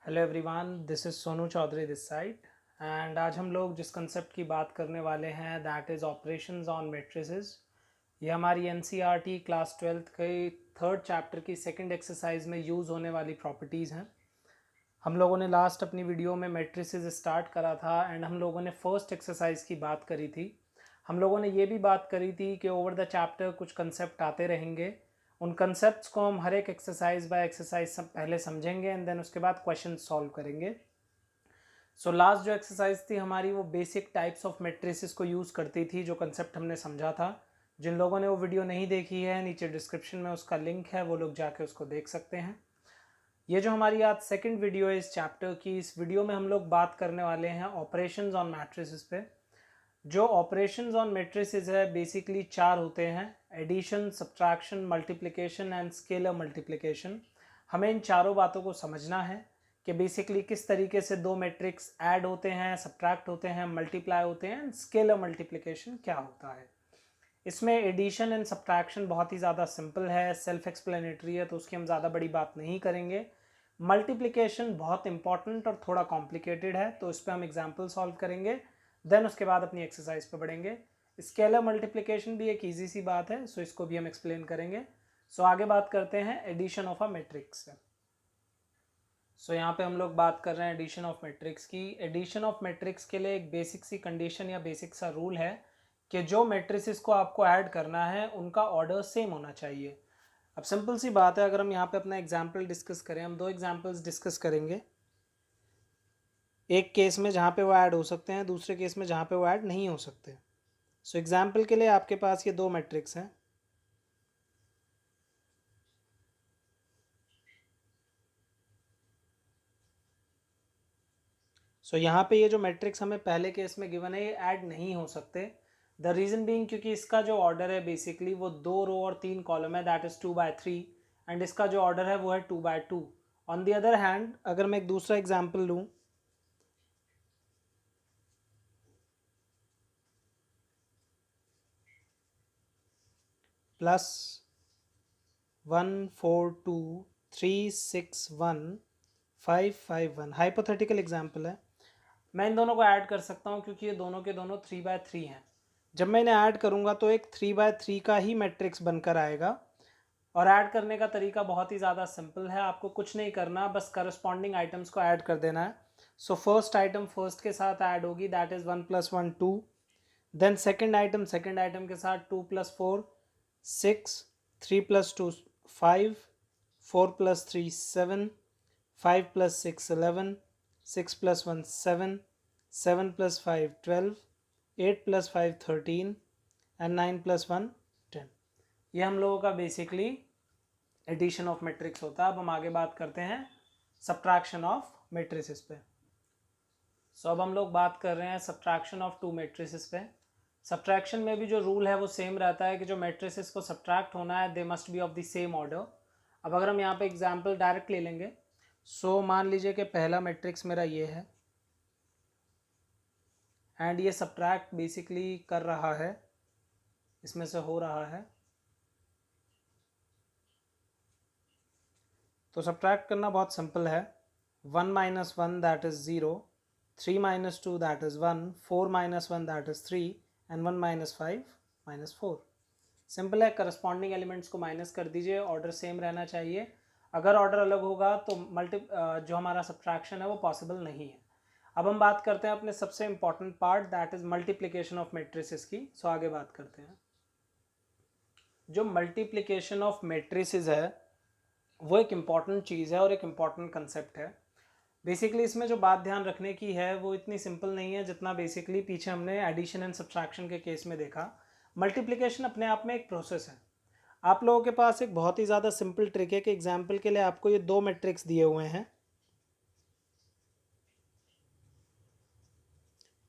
Hello everyone, this is Sonu Chaudhary this side. And आज हम लोग जिस कंसेप्ट की बात करने वाले हैं that is operations on matrices. ये हमारी एनसीईआरटी क्लास 12th के थर्ड चैप्टर की सेकंड एक्सरसाइज में यूज़ होने वाली प्रॉपर्टीज़ हैं। हम लोगों ने लास्ट अपनी वीडियो में मैट्रिसेस स्टार्ट करा था एंड हम लोगों ने फर्स्ट एक्सरसाइज की बात करी थी। हम लोगों ने ये भी बात करी थी कि ओवर द चैप्टर कुछ कंसेप्ट आते रहेंगे, उन कंसेप्ट्स को हम हर एक एक्सरसाइज बाय एक्सरसाइज पहले समझेंगे एंड देन उसके बाद क्वेश्चन सॉल्व करेंगे। सो लास्ट जो एक्सरसाइज थी हमारी वो बेसिक टाइप्स ऑफ मैट्रिसेस को यूज़ करती थी, जो कंसेप्ट हमने समझा था। जिन लोगों ने वो वीडियो नहीं देखी है, नीचे डिस्क्रिप्शन में उसका लिंक है, वो लोग जाके उसको देख सकते हैं। ये जो हमारी आज सेकंड वीडियो है इस चैप्टर की, इस वीडियो में हम लोग बात करने वाले हैं ऑपरेशंस ऑन मैट्रिसेस पे। जो ऑपरेशंस ऑन मैट्रिसेस है बेसिकली चार होते हैं: addition, subtraction, multiplication and scalar multiplication. हमें इन चारों बातों को समझना है कि बेसिकली किस तरीके से दो मैट्रिक्स ऐड होते हैं, सब्ट्रैक्ट होते हैं, मल्टीप्लाई होते हैं एंड स्केलर मल्टीप्लिकेशन क्या होता है। इसमें एडिशन एंड सब्ट्रैक्शन बहुत ही ज़्यादा सिंपल है, सेल्फ एक्सप्लेनेटरी है, तो उसकी हम ज़्यादा बड़ी बात नहीं करेंगे। मल्टीप्लिकेशन बहुत इंपॉर्टेंट और थोड़ा कॉम्प्लिकेटेड है, तो इस पर हम एग्जाम्पल सॉल्व करेंगे, देन उसके बाद अपनी एक्सरसाइज पे बढ़ेंगे। स्केलर मल्टीप्लिकेशन भी एक ईजी सी बात है, सो इसको भी हम एक्सप्लेन करेंगे। सो आगे बात करते हैं एडिशन ऑफ अ मैट्रिक्स। सो यहाँ पे हम लोग बात कर रहे हैं एडिशन ऑफ मैट्रिक्स की। एडिशन ऑफ मैट्रिक्स के लिए एक बेसिक सी कंडीशन या बेसिक सा रूल है कि जो मैट्रिसेस को आपको ऐड करना है उनका ऑर्डर सेम होना चाहिए। अब सिंपल सी बात है, अगर हम यहाँ पे अपना एग्जाम्पल डिस्कस करें, हम दो एग्जाम्पल्स डिस्कस करेंगे। एक केस में जहाँ पे वो ऐड हो सकते हैं, दूसरे केस में जहाँ पे वो ऐड नहीं हो सकते। सो एग्जाम्पल के लिए आपके पास ये दो मैट्रिक्स हैं। सो यहाँ पे ये जो मैट्रिक्स हमें पहले केस में गिवन है ये ऐड नहीं हो सकते। द रीज़न बीइंग क्योंकि इसका जो ऑर्डर है बेसिकली वो 2 रो और 3 कॉलम है, दैट इज़ 2/3, एंड इसका जो ऑर्डर है वो है 2/2। ऑन दी अदर हैंड अगर मैं एक दूसरा एग्जाम्पल लूँ, +1 4 2 3 6 1 5 5 1 हाइपोथेटिकल एग्जाम्पल है। मैं इन दोनों को ऐड कर सकता हूँ क्योंकि ये दोनों के दोनों 3/3 हैं। जब मैं इन्हें ऐड करूँगा तो एक 3/3 का ही मैट्रिक्स बनकर आएगा। और ऐड करने का तरीका बहुत ही ज़्यादा सिंपल है, आपको कुछ नहीं करना, बस करस्पॉन्डिंग आइटम्स को ऐड कर देना है। सो फर्स्ट आइटम फर्स्ट के साथ ऐड होगी, that is 1 + 1 2। Then second item second item के साथ 2 + 4 6, 3 + 2 5, 4 + 3 7, 5 + 6 11, 6 + 1 7, 7 + 5 12, 8 + 5 13 एंड 9 + 1 10। ये हम लोगों का बेसिकली एडिशन ऑफ मैट्रिक्स होता है। अब हम आगे बात करते हैं सब्ट्रैक्शन ऑफ मैट्रिसेस पे। सो अब हम लोग बात कर रहे हैं सब्ट्रैक्शन ऑफ टू मैट्रिसेस पे। सब्ट्रैक्शन में भी जो रूल है वो सेम रहता है कि जो मैट्रिसेस को सब्ट्रैक्ट होना है they must be of the same order. अब अगर हम यहाँ पे एग्जांपल डायरेक्ट ले लेंगे, सो मान लीजिए कि पहला मैट्रिक्स मेरा ये है एंड ये सब्ट्रैक्ट बेसिकली कर रहा है, इसमें से हो रहा है। तो सब्ट्रैक्ट करना बहुत सिंपल है। 1 - 1 that is 0, 3 - 2 that is 1, 4 - 1 that is 3 and 1 - 5 - 4। Simple है, करस्पॉन्डिंग एलिमेंट्स को माइनस कर दीजिए, ऑर्डर सेम रहना चाहिए। अगर ऑर्डर अलग होगा तो जो हमारा सब्ट्रैक्शन है वो पॉसिबल नहीं है। अब हम बात करते हैं अपने सबसे important part, that is multiplication of matrices की। सो आगे बात करते हैं। जो मल्टीप्लिकेशन ऑफ मैट्रिसेस है वो एक इम्पॉर्टेंट चीज़ है और एक इम्पॉर्टेंट कंसेप्ट है। बेसिकली इसमें जो बात ध्यान रखने की है वो इतनी सिंपल नहीं है जितना बेसिकली पीछे हमने एडिशन एंड सब्ट्रैक्शन के केस में देखा। मल्टीप्लिकेशन अपने आप में एक प्रोसेस है। आप लोगों के पास एक बहुत ही ज़्यादा सिंपल ट्रिक है कि एग्जाम्पल के लिए आपको ये दो मैट्रिक्स दिए हुए हैं।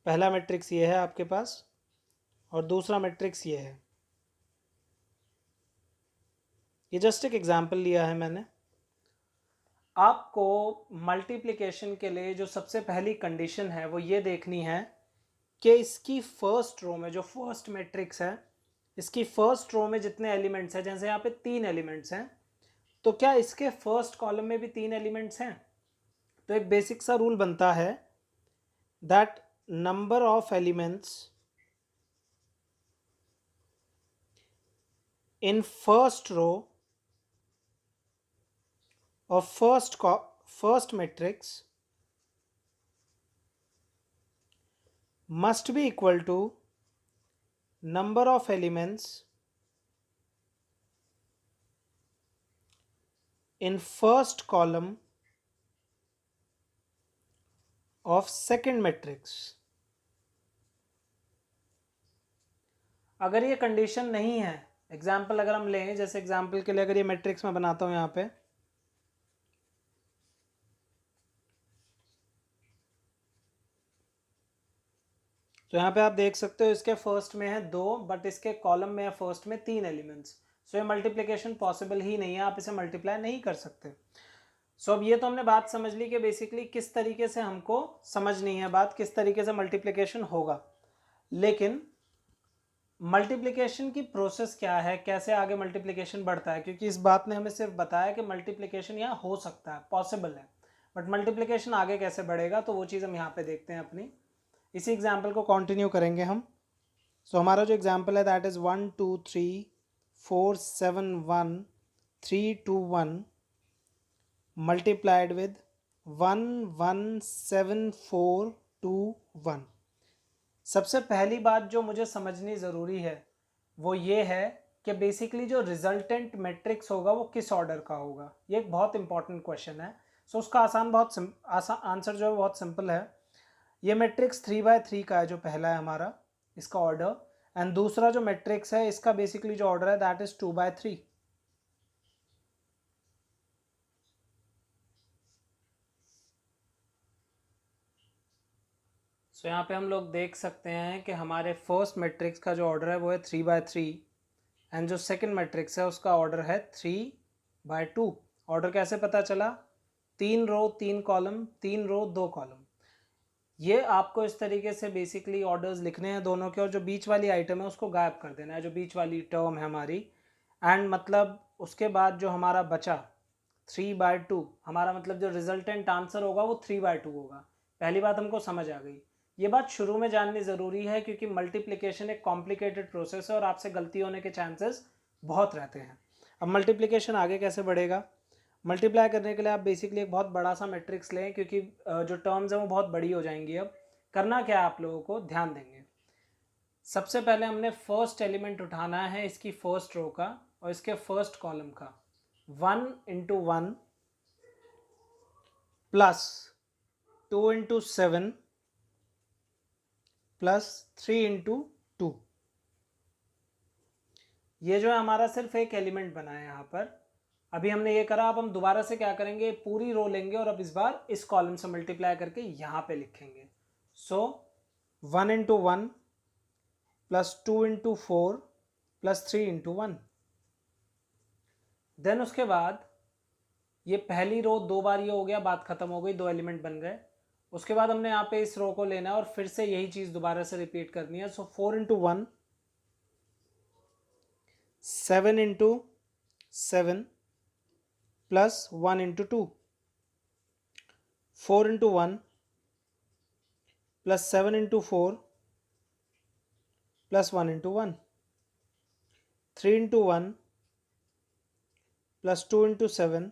पहला मैट्रिक्स ये है आपके पास और दूसरा मैट्रिक्स ये है। ये जस्ट एक एग्जाम्पल लिया है मैंने। आपको मल्टीप्लिकेशन के लिए जो सबसे पहली कंडीशन है वो ये देखनी है कि इसकी फर्स्ट रो में, जो फर्स्ट मैट्रिक्स है, इसकी फर्स्ट रो में जितने एलिमेंट्स हैं, जैसे यहाँ पे 3 एलिमेंट्स हैं, तो क्या इसके फर्स्ट कॉलम में भी 3 एलिमेंट्स हैं? तो एक बेसिक सा रूल बनता है that number of elements in first row of first matrix must be equal to number of elements in first column of second matrix. अगर ये कंडीशन नहीं है, एग्जाम्पल अगर हम लें, जैसे एग्जाम्पल के लिए अगर ये मैट्रिक्स में बनाता हूं यहाँ पे, तो यहाँ पे आप देख सकते हो इसके फर्स्ट में है 2, बट इसके कॉलम में है फर्स्ट में 3 एलिमेंट्स। सो ये मल्टीप्लिकेशन पॉसिबल ही नहीं है, आप इसे मल्टीप्लाई नहीं कर सकते। सो अब ये तो हमने बात समझ ली कि बेसिकली किस तरीके से हमको समझनी है बात, किस तरीके से मल्टीप्लिकेशन होगा। लेकिन मल्टीप्लिकेशन की प्रोसेस क्या है, कैसे आगे मल्टीप्लिकेशन बढ़ता है, क्योंकि इस बात ने हमें सिर्फ बताया कि मल्टीप्लिकेशन यहाँ हो सकता है, पॉसिबल है, बट मल्टीप्लिकेशन आगे कैसे बढ़ेगा तो वो चीज़ हम यहाँ पे देखते हैं अपनी। इसी एग्जाम्पल को कंटिन्यू करेंगे हम। सो हमारा जो एग्जाम्पल है दैट इज़ 1 2 3 4 7 1 3 2 1 मल्टीप्लाइड विद 1 1 7 4 2 1। सबसे पहली बात जो मुझे समझनी ज़रूरी है वो ये है कि बेसिकली जो रिजल्टेंट मैट्रिक्स होगा वो किस ऑर्डर का होगा। ये एक बहुत इंपॉर्टेंट क्वेश्चन है। सो उसका आंसर जो है बहुत सिंपल है। ये मैट्रिक्स 3/3 का है जो पहला है हमारा, इसका ऑर्डर, एंड दूसरा जो मैट्रिक्स है इसका बेसिकली जो ऑर्डर है दैट इज 2/3। सो यहाँ पे हम लोग देख सकते हैं कि हमारे फर्स्ट मैट्रिक्स का जो ऑर्डर है वो है 3/3 एंड जो सेकंड मैट्रिक्स है उसका ऑर्डर है 3/2। ऑर्डर कैसे पता चला? 3 रो 3 कॉलम, 3 रो 2 कॉलम। ये आपको इस तरीके से बेसिकली ऑर्डर्स लिखने हैं दोनों के, और जो बीच वाली आइटम है उसको गायब कर देना है, जो बीच वाली टर्म है हमारी। एंड मतलब उसके बाद जो हमारा बचा 3/2, हमारा मतलब जो रिजल्टेंट आंसर होगा वो 3/2 होगा। पहली बात हमको समझ आ गई। ये बात शुरू में जाननी ज़रूरी है क्योंकि मल्टीप्लिकेशन एक कॉम्प्लिकेटेड प्रोसेस है और आपसे गलती होने के चांसेस बहुत रहते हैं। अब मल्टीप्लिकेशन आगे कैसे बढ़ेगा? मल्टीप्लाई करने के लिए आप बेसिकली एक बहुत बड़ा सा मैट्रिक्स लें, क्योंकि जो टर्म्स हैं वो बहुत बड़ी हो जाएंगी। अब करना क्या है, आप लोगों को ध्यान देंगे। सबसे पहले हमने फर्स्ट एलिमेंट उठाना है इसकी फर्स्ट रो का और इसके फर्स्ट कॉलम का। 1 × 1 प्लस 2 × 7 प्लस 3 × 2। ये जो है हमारा सिर्फ एक एलिमेंट बना है यहाँ पर। अभी हमने ये करा, अब हम दोबारा से क्या करेंगे, पूरी रो लेंगे और अब इस बार इस कॉलम से मल्टीप्लाई करके यहाँ पे लिखेंगे। सो 1 × 1 प्लस 2 × 4 प्लस 3 × 1। देन उसके बाद ये पहली रो 2 बार ये हो गया, बात खत्म हो गई, 2 एलिमेंट बन गए। उसके बाद हमने यहाँ पे इस रो को लेना है और फिर से यही चीज़ दोबारा से रिपीट करनी है। सो 4 × 1 7 × 7 plus 1 × 2, 4 × 1 plus 7 × 4 plus 1 × 1, 3 × 1 plus 2 × 7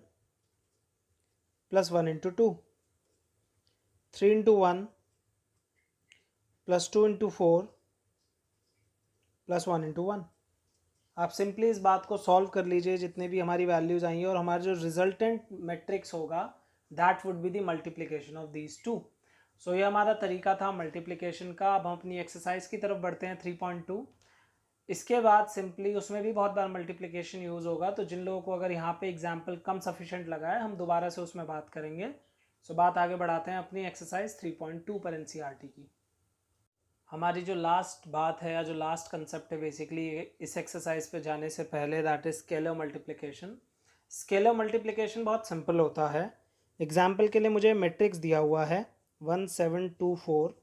plus 1 × 2, 3 × 1 plus 2 × 4 plus 1 × 1। आप सिंपली इस बात को सॉल्व कर लीजिए, जितने भी हमारी वैल्यूज आई हैं, और हमारा जो रिजल्टेंट मैट्रिक्स होगा that would be the multiplication of these two. So ये हमारा तरीका था मल्टीप्लिकेशन का। अब हम अपनी एक्सरसाइज की तरफ बढ़ते हैं 3.2। इसके बाद सिंपली उसमें भी बहुत बार मल्टीप्लिकेशन यूज़ होगा, तो जिन लोगों को अगर यहाँ पे एग्जाम्पल कम सफिशेंट लगा है हम दोबारा से उसमें बात करेंगे। सो बात आगे बढ़ाते हैं अपनी एक्सरसाइज 3.2 पर एनसीईआरटी की। हमारी जो लास्ट बात है या जो लास्ट कंसेप्ट है बेसिकली इस एक्सरसाइज पे जाने से पहले, that is scalar multiplication. Scalar multiplication बहुत सिंपल होता है। एग्जाम्पल के लिए मुझे मैट्रिक्स दिया हुआ है 1 7 2 4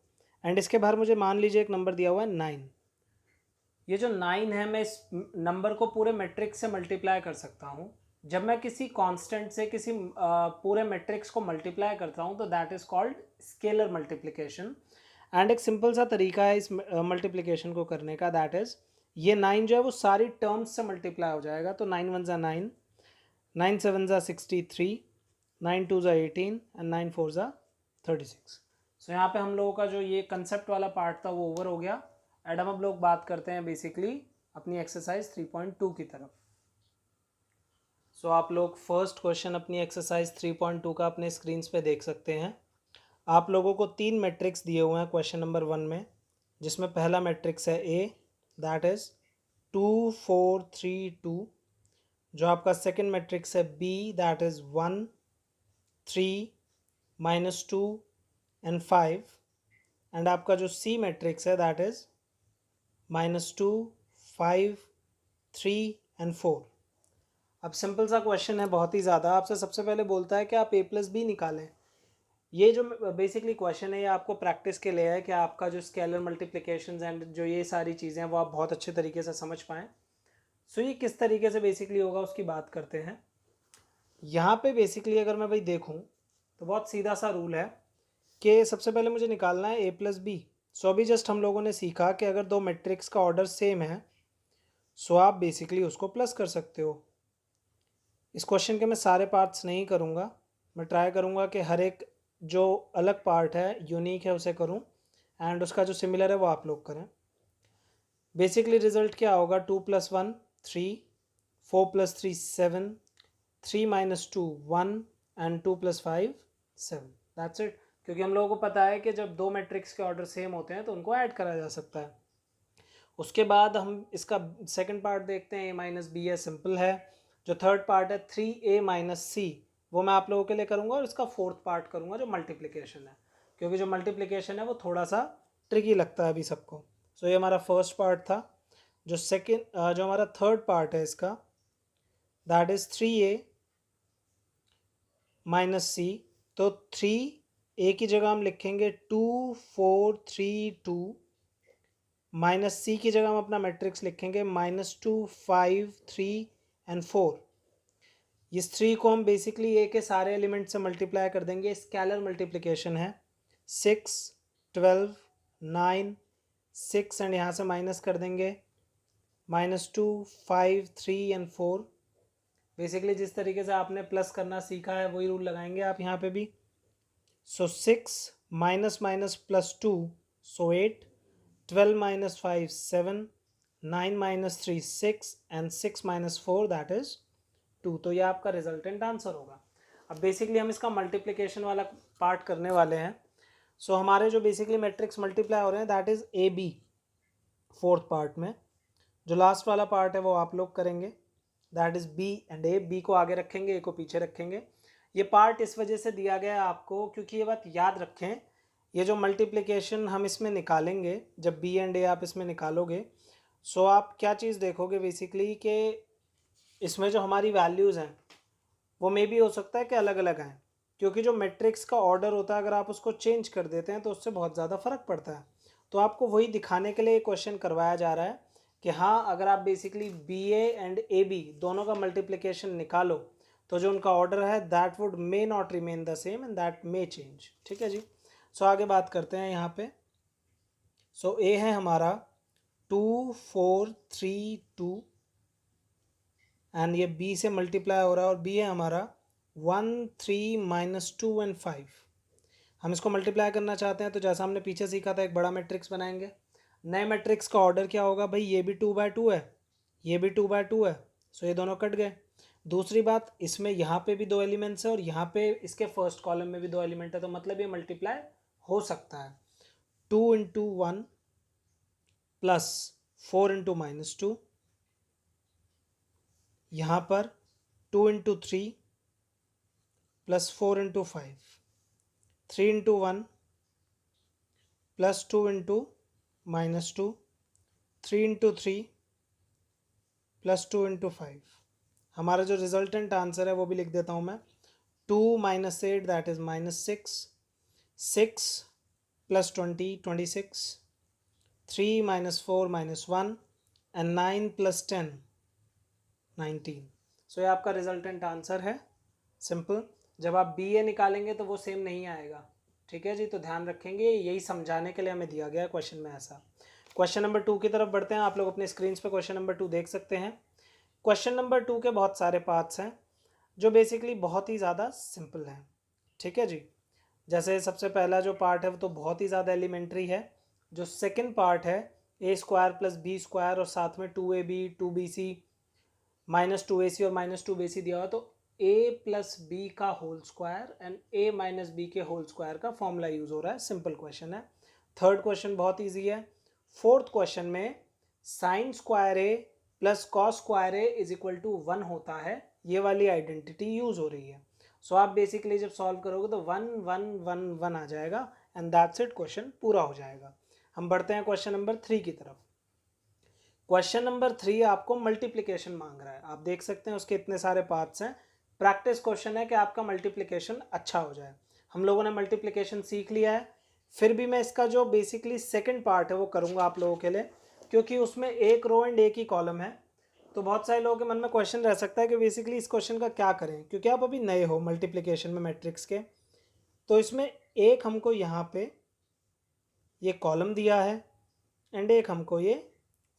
एंड इसके बाहर मुझे मान लीजिए एक नंबर दिया हुआ है 9। ये जो 9 है, मैं इस नंबर को पूरे मैट्रिक्स से मल्टीप्लाई कर सकता हूँ। जब मैं किसी कांस्टेंट से किसी पूरे मैट्रिक्स को मल्टीप्लाई करता हूँ तो that is called scalar multiplication. And एक सिंपल सा तरीका है इस मल्टीप्लिकेशन को करने का, दैट इज़ ये 9 जो है वो सारी टर्म्स से मल्टीप्लाई हो जाएगा। तो 9 1 ज़ा 9, 9 7 ज़ा 63, 9 2 ज़ा 18 एंड 9 4 ज़ा 36। सो यहाँ पे हम लोगों का जो ये कंसेप्ट वाला पार्ट था वो ओवर हो गया। एंड अब लोग बात करते हैं बेसिकली अपनी एक्सरसाइज 3.2 की तरफ। सो आप लोग फर्स्ट क्वेश्चन अपनी एक्सरसाइज 3.2 का अपने स्क्रीन पे देख सकते हैं। आप लोगों को 3 मैट्रिक्स दिए हुए हैं क्वेश्चन नंबर 1 में, जिसमें पहला मैट्रिक्स है ए, दैट इज़ 2 4 3 2। जो आपका सेकंड मैट्रिक्स है B, that is 1 3 -2 and 5। And आपका जो सी मैट्रिक्स है दैट इज़ -2 5 3 एंड 4। अब सिंपल सा क्वेश्चन है, बहुत ही ज़्यादा। आपसे सबसे पहले बोलता है कि आप a+b निकालें। ये जो बेसिकली क्वेश्चन है ये आपको प्रैक्टिस के लिए है कि आपका जो स्केलर मल्टीप्लिकेशंस एंड जो ये सारी चीज़ें हैं वो आप बहुत अच्छे तरीके से समझ पाएँ। सो ये किस तरीके से बेसिकली होगा उसकी बात करते हैं। यहाँ पे बेसिकली अगर मैं भाई देखूँ तो बहुत सीधा सा रूल है कि सबसे पहले मुझे निकालना है a+b। सो अभी जस्ट हम लोगों ने सीखा कि अगर दो मैट्रिक्स का ऑर्डर सेम है सो आप बेसिकली उसको प्लस कर सकते हो। इस क्वेश्चन के मैं सारे पार्ट्स नहीं करूँगा, मैं ट्राई करूँगा कि हर एक जो अलग पार्ट है यूनिक है उसे करूँ एंड उसका जो सिमिलर है वो आप लोग करें। बेसिकली रिजल्ट क्या होगा, 2 + 1 3, 4 + 3 7, 3 - 2 1 एंड 2 + 5 7। That's it. क्योंकि हम लोगों को पता है कि जब दो मैट्रिक्स के ऑर्डर सेम होते हैं तो उनको ऐड करा जा सकता है। उसके बाद हम इसका सेकंड पार्ट देखते हैं, a - b है, सिंपल है। जो थर्ड पार्ट है 3a - c, वो मैं आप लोगों के लिए करूँगा और इसका फोर्थ पार्ट करूँगा जो मल्टीप्लिकेशन है, क्योंकि जो मल्टीप्लिकेशन है वो थोड़ा सा ट्रिकी लगता है अभी सबको। सो ये हमारा फर्स्ट पार्ट था। जो सेकेंड जो हमारा थर्ड पार्ट है इसका, दैट इज़ 3a - c। तो 3a की जगह हम लिखेंगे 2 4 3 2, -c की जगह हम अपना मैट्रिक्स लिखेंगे -2 5 3 एंड 4। इस 3 को हम बेसिकली ए के सारे एलिमेंट से मल्टीप्लाई कर देंगे, स्केलर मल्टीप्लिकेशन है। 6 12 9 6 एंड यहाँ से माइनस कर देंगे, -2 5 3 एंड 4। बेसिकली जिस तरीके से आपने प्लस करना सीखा है वही रूल लगाएंगे आप यहाँ पे भी। सो 6 - +2 सो 8, 12 - 5 7, 9 - 3 6 एंड 6 - 4 दैट इज़ 2। तो ये आपका रिजल्टेंट आंसर होगा। अब बेसिकली हम इसका मल्टीप्लिकेशन वाला पार्ट करने वाले हैं। सो हमारे जो बेसिकली मैट्रिक्स मल्टीप्लाई हो रहे हैं that is A B fourth part में। जो लास्ट वाला पार्ट है वो आप लोग करेंगे, that is B and A. B को आगे रखेंगे, ए को पीछे रखेंगे। ये पार्ट इस वजह से दिया गया है आपको क्योंकि ये बात याद रखें, ये जो मल्टीप्लिकेशन हम इसमें निकालेंगे, जब बी एंड ए आप इसमें निकालोगे सो आप क्या चीज़ देखोगे बेसिकली कि इसमें जो हमारी वैल्यूज़ हैं वो मे भी हो सकता है कि अलग अलग आएँ, क्योंकि जो मैट्रिक्स का ऑर्डर होता है अगर आप उसको चेंज कर देते हैं तो उससे बहुत ज़्यादा फ़र्क पड़ता है। तो आपको वही दिखाने के लिए क्वेश्चन करवाया जा रहा है कि हाँ, अगर आप basically B A and A B दोनों का मल्टीप्लिकेशन निकालो तो जो उनका ऑर्डर है that would may not remain the same and that may change. ठीक है जी। सो आगे बात करते हैं यहाँ पे। सो ए है हमारा 2 4 3 2 एंड ये बी से मल्टीप्लाई हो रहा है और बी है हमारा 1 3 - 2 एंड 5। हम इसको मल्टीप्लाई करना चाहते हैं तो जैसा हमने पीछे सीखा था एक बड़ा मैट्रिक्स बनाएंगे। नए मैट्रिक्स का ऑर्डर क्या होगा भाई, ये भी 2/2 है, ये भी 2/2 है। सो ये दोनों कट गए। दूसरी बात, इसमें यहाँ पे भी दो एलिमेंट्स है और यहाँ पे इसके फर्स्ट कॉलम में भी दो एलिमेंट है, तो मतलब ये मल्टीप्लाई हो सकता है। 2 × 1 प्लस 4 × -2, यहाँ पर 2 × 3 प्लस 4 × 5, 3 × 1 प्लस 2 × -2, 3 × 3 प्लस 2 × 5। हमारा जो रिजल्टेंट आंसर है वो भी लिख देता हूँ मैं, 2 - 8 दैट इज़ -6, 6 + 20 26, 3 - 4 - 1 एंड 9 + 10 19। सो ये आपका रिजल्टेंट आंसर है, सिंपल। जब आप बी ए निकालेंगे तो वो सेम नहीं आएगा, ठीक है जी, तो ध्यान रखेंगे, यही समझाने के लिए हमें दिया गया है क्वेश्चन में ऐसा। क्वेश्चन नंबर 2 की तरफ बढ़ते हैं, आप लोग अपने स्क्रीन पे क्वेश्चन नंबर 2 देख सकते हैं। क्वेश्चन नंबर 2 के बहुत सारे पार्ट्स हैं जो बेसिकली बहुत ही ज़्यादा सिंपल हैं, ठीक है जी। जैसे सबसे पहला जो पार्ट है वो तो बहुत ही ज़्यादा एलिमेंट्री है। जो सेकंड पार्ट है ए स्क्वायर प्लस बी स्क्वायर और साथ में 2ab 2bc माइनस 2ac और माइनस 2bc दिया हुआ, तो a प्लस बी का whole square and a minus B के होल स्क्वायर का फॉर्मूला यूज़ हो रहा है, सिंपल क्वेश्चन है। थर्ड क्वेश्चन बहुत ईजी है। फोर्थ क्वेश्चन में sine square A plus cos square A is equal to 1 होता है, ये वाली आइडेंटिटी यूज़ हो रही है। सो आप बेसिकली जब सॉल्व करोगे तो 1 1 1 1 आ जाएगा एंड दैट्स इट, क्वेश्चन पूरा हो जाएगा। हम बढ़ते हैं क्वेश्चन नंबर 3 की तरफ। क्वेश्चन नंबर 3 आपको मल्टीप्लिकेशन मांग रहा है, आप देख सकते हैं उसके इतने सारे पार्ट्स हैं। प्रैक्टिस क्वेश्चन है कि आपका मल्टीप्लिकेशन अच्छा हो जाए। हम लोगों ने मल्टीप्लिकेशन सीख लिया है, फिर भी मैं इसका जो बेसिकली सेकंड पार्ट है वो करूँगा आप लोगों के लिए, क्योंकि उसमें एक रो एंड एक ही कॉलम है। तो बहुत सारे लोगों के मन में क्वेश्चन रह सकता है कि बेसिकली इस क्वेश्चन का क्या करें, क्योंकि आप अभी नए हो मल्टीप्लिकेशन में मैट्रिक्स के। तो इसमें एक हमको यहाँ पे ये कॉलम दिया है एंड एक हमको ये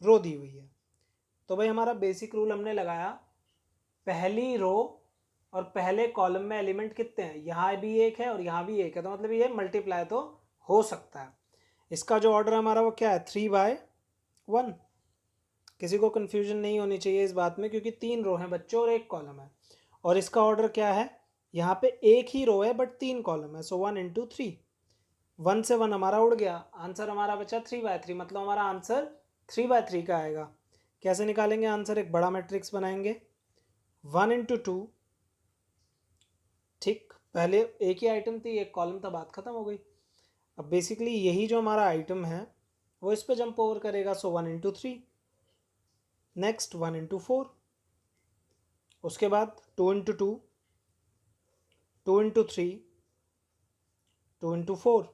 रो दी हुई है। तो भाई हमारा बेसिक रूल हमने लगाया, पहली रो और पहले कॉलम में एलिमेंट कितने हैं, यहाँ भी एक है और यहाँ भी एक है, तो मतलब ये मल्टीप्लाई तो हो सकता है। इसका जो ऑर्डर हमारा वो क्या है, 3/1। किसी को कन्फ्यूजन नहीं होनी चाहिए इस बात में, क्योंकि 3 रो हैं बच्चों और एक कॉलम है। और इसका ऑर्डर क्या है, यहाँ पे एक ही रो है बट 3 कॉलम है, सो 1 इंटू 3। 1 से 1 हमारा उड़ गया, आंसर हमारा बचा 3/3, मतलब हमारा आंसर 3/3 का आएगा। कैसे निकालेंगे आंसर, एक बड़ा मैट्रिक्स बनाएंगे, 1 इंटू 2, ठीक, पहले एक ही आइटम थी एक कॉलम था, बात खत्म हो गई। अब बेसिकली यही जो हमारा आइटम है वो इस पे जंप ओवर करेगा, सो 1 इंटू 3, नेक्स्ट 1 इंटू 4, उसके बाद 2 into 2, 2 into 3, 2 into 4,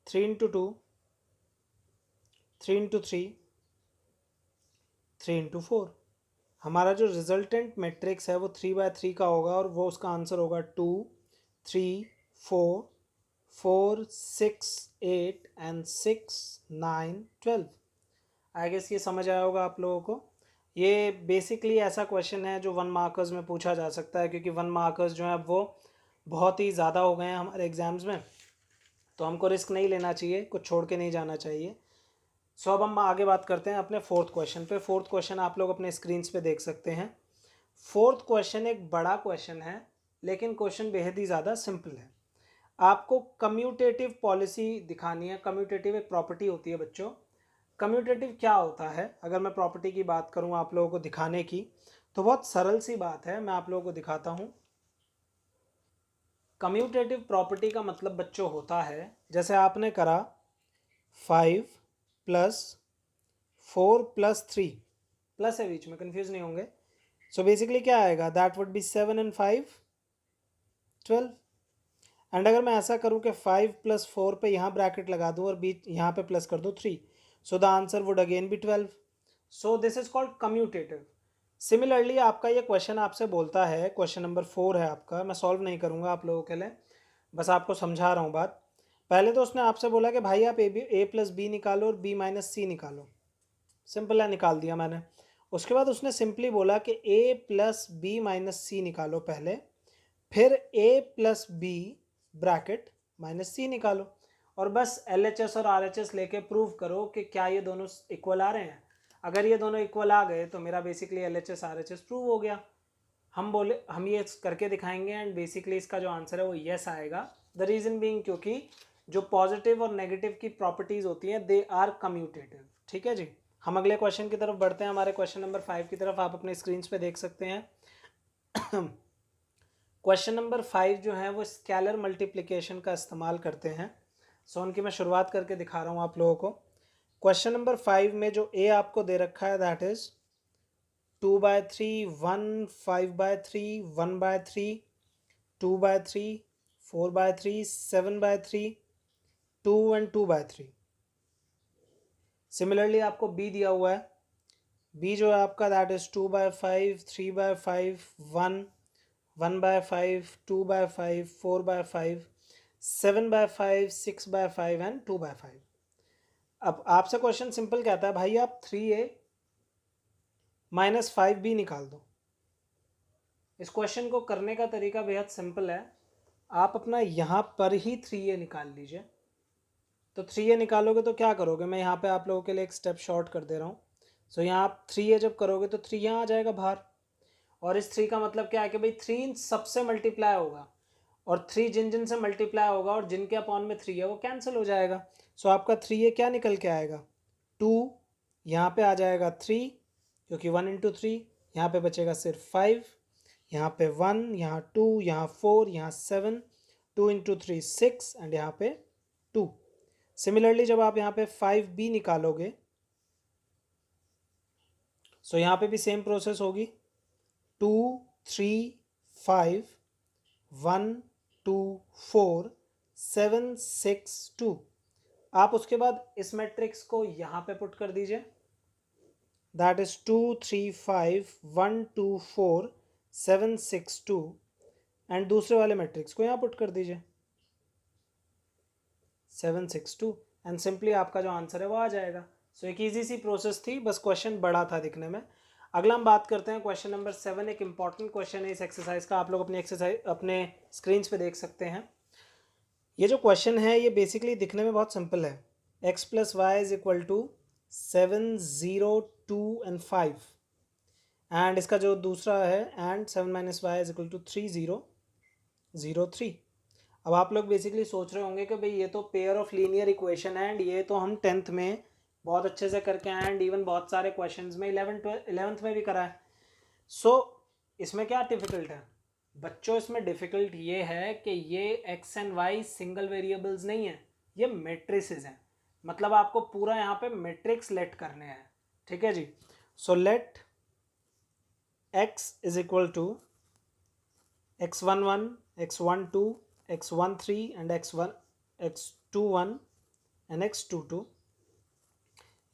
3 into 2, 3 into 3, 3 into 4। हमारा जो रिजल्टेंट मैट्रिक्स है वो 3/3 का होगा और वो उसका आंसर होगा 2 3 4 4 6 8 एंड 6 9 12। आई गेस ये समझ आया होगा आप लोगों को। ये बेसिकली ऐसा क्वेश्चन है जो 1 मार्कर्स में पूछा जा सकता है, क्योंकि 1 मार्कर्स जो है वो बहुत ही ज़्यादा हो गए हैं हमारे एग्ज़ाम्स में, तो हमको रिस्क नहीं लेना चाहिए, कुछ छोड़ के नहीं जाना चाहिए। सो अब हम आगे बात करते हैं अपने फोर्थ क्वेश्चन पे। फोर्थ क्वेश्चन आप लोग अपने स्क्रीन्स पे देख सकते हैं। फोर्थ क्वेश्चन एक बड़ा क्वेश्चन है, लेकिन क्वेश्चन बेहद ही ज़्यादा सिंपल है। आपको कम्यूटेटिव पॉलिसी दिखानी है। कम्यूटेटिव एक प्रॉपर्टी होती है बच्चों। कम्यूटेटिव क्या होता है, अगर मैं प्रॉपर्टी की बात करूं आप लोगों को दिखाने की, तो बहुत सरल सी बात है, मैं आप लोगों को दिखाता हूं। कम्यूटेटिव प्रॉपर्टी का मतलब बच्चों होता है, जैसे आपने करा 5 प्लस 4 प्लस 3, प्लस है बीच में, कंफ्यूज नहीं होंगे। सो बेसिकली क्या आएगा, that would B 7 and 5 12। And अगर मैं ऐसा करूं कि 5 प्लस 4 पे यहाँ ब्रैकेट लगा दूं और बीच यहाँ पे प्लस कर दूं 3, so the answer would again be 12। So this is called commutative. Similarly आपका ये क्वेश्चन आपसे बोलता है, क्वेश्चन नंबर 4 है आपका, मैं सॉल्व नहीं करूँगा आप लोगों के लिए, बस आपको समझा रहा हूँ बात। पहले तो उसने आपसे बोला कि भाई आप ए प्लस बी निकालो और बी माइनस सी निकालो, सिंपल है, निकाल दिया मैंने। उसके बाद उसने सिंपली बोला कि ए प्लस बी माइनस सी निकालो पहले, फिर ए प्लस बी ब्रैकेट माइनस सी निकालो, और बस LHS और RHS लेके प्रूव करो कि क्या ये दोनों इक्वल आ रहे हैं। अगर ये दोनों इक्वल आ गए तो मेरा बेसिकली LHS RHS प्रूव हो गया। हम ये करके दिखाएंगे एंड बेसिकली इसका जो आंसर है वो यस आएगा। द रीज़न बीइंग क्योंकि जो पॉजिटिव और नेगेटिव की प्रॉपर्टीज़ होती हैं दे आर कम्यूटेटिव, ठीक है जी। हम अगले क्वेश्चन की तरफ बढ़ते हैं, हमारे क्वेश्चन नंबर 5 की तरफ, आप अपने स्क्रीन पे देख सकते हैं। क्वेश्चन नंबर 5 जो है वो स्केलर मल्टीप्लिकेशन का इस्तेमाल करते हैं। सो उनकी मैं शुरुआत करके दिखा रहा हूँ आप लोगों को। क्वेश्चन नंबर 5 में जो ए आपको दे रखा है दैट इज 2/3 1 5/3 1/3 2/3 4/3 7/3 2 एंड 2/3। सिमिलरली आपको बी दिया हुआ है बी जो है आपका दैट इज 2/5, 3/5, 1, 1/5, 2/5, 4/5, 7/5, 6/5 एंड 2/5। अब आपसे क्वेश्चन सिंपल कहता है भाई आप 3a माइनस 5b निकाल दो। इस क्वेश्चन को करने का तरीका बेहद सिंपल है, आप अपना यहाँ पर ही 3a निकाल लीजिए। तो 3a निकालोगे तो क्या करोगे, मैं यहाँ पे आप लोगों के लिए एक स्टेप शॉर्ट कर दे रहा हूँ। सो यहाँ आप 3a जब करोगे तो 3 यहाँ आ जाएगा बाहर, और इस 3 का मतलब क्या है कि भाई 3 इन सबसे मल्टीप्लाई होगा, और 3 जिन जिन से मल्टीप्लाई होगा और जिनके अपॉन में 3 है वो कैंसिल हो जाएगा। सो आपका 3a क्या निकल के आएगा, 2, यहाँ पे आ जाएगा 3 क्योंकि 1 इंटू 3, यहाँ पे बचेगा सिर्फ 5, यहाँ पे 1, यहाँ 2, यहाँ 4, यहाँ 7, 2 इंटू 3 6 एंड यहाँ पे 2। सिमिलरली जब आप यहाँ पे 5b निकालोगे, सो यहाँ पे भी सेम प्रोसेस होगी, 2, 3, 5, 1, 2, 4, 7, 6, 2। आप उसके बाद इस मैट्रिक्स को यहाँ पे पुट कर दीजिए, दैट इज 2, 3, 5, 1, 2, 4, 7, 6, 2, एंड दूसरे वाले मैट्रिक्स को यहाँ पुट कर दीजिए 7, 6, 2, एंड सिंपली आपका जो आंसर है वो आ जाएगा। सो एक इजी सी प्रोसेस थी, बस क्वेश्चन बड़ा था दिखने में। अगला हम बात करते हैं क्वेश्चन नंबर 7। एक इंपॉर्टेंट क्वेश्चन है इस एक्सरसाइज का, आप लोग अपनी एक्सरसाइज अपने स्क्रीन पे देख सकते हैं। ये जो क्वेश्चन है ये बेसिकली दिखने में बहुत सिंपल है, x plus Y is equal to 7, 0, 2 and 5, and इसका जो दूसरा है and 7 minus Y is equal to 3, 0, 0, 3। अब आप लोग बेसिकली सोच रहे होंगे कि भाई ये तो पेयर ऑफ लीनियर इक्वेशन है, एंड ये तो हम 10th में बहुत अच्छे से करके आए, एंड इवन बहुत सारे क्वेश्चंस में 11th में भी करा है। सो इसमें क्या डिफ़िकल्ट है बच्चों, इसमें डिफ़िकल्ट ये है कि ये x and y single variables नहीं है, ये मैट्रिसेस हैं। मतलब आपको पूरा यहाँ पे मैट्रिक्स लेट करने हैं, ठीक है जी। So let x is equal to x11, x12, x13 and x21 and x22।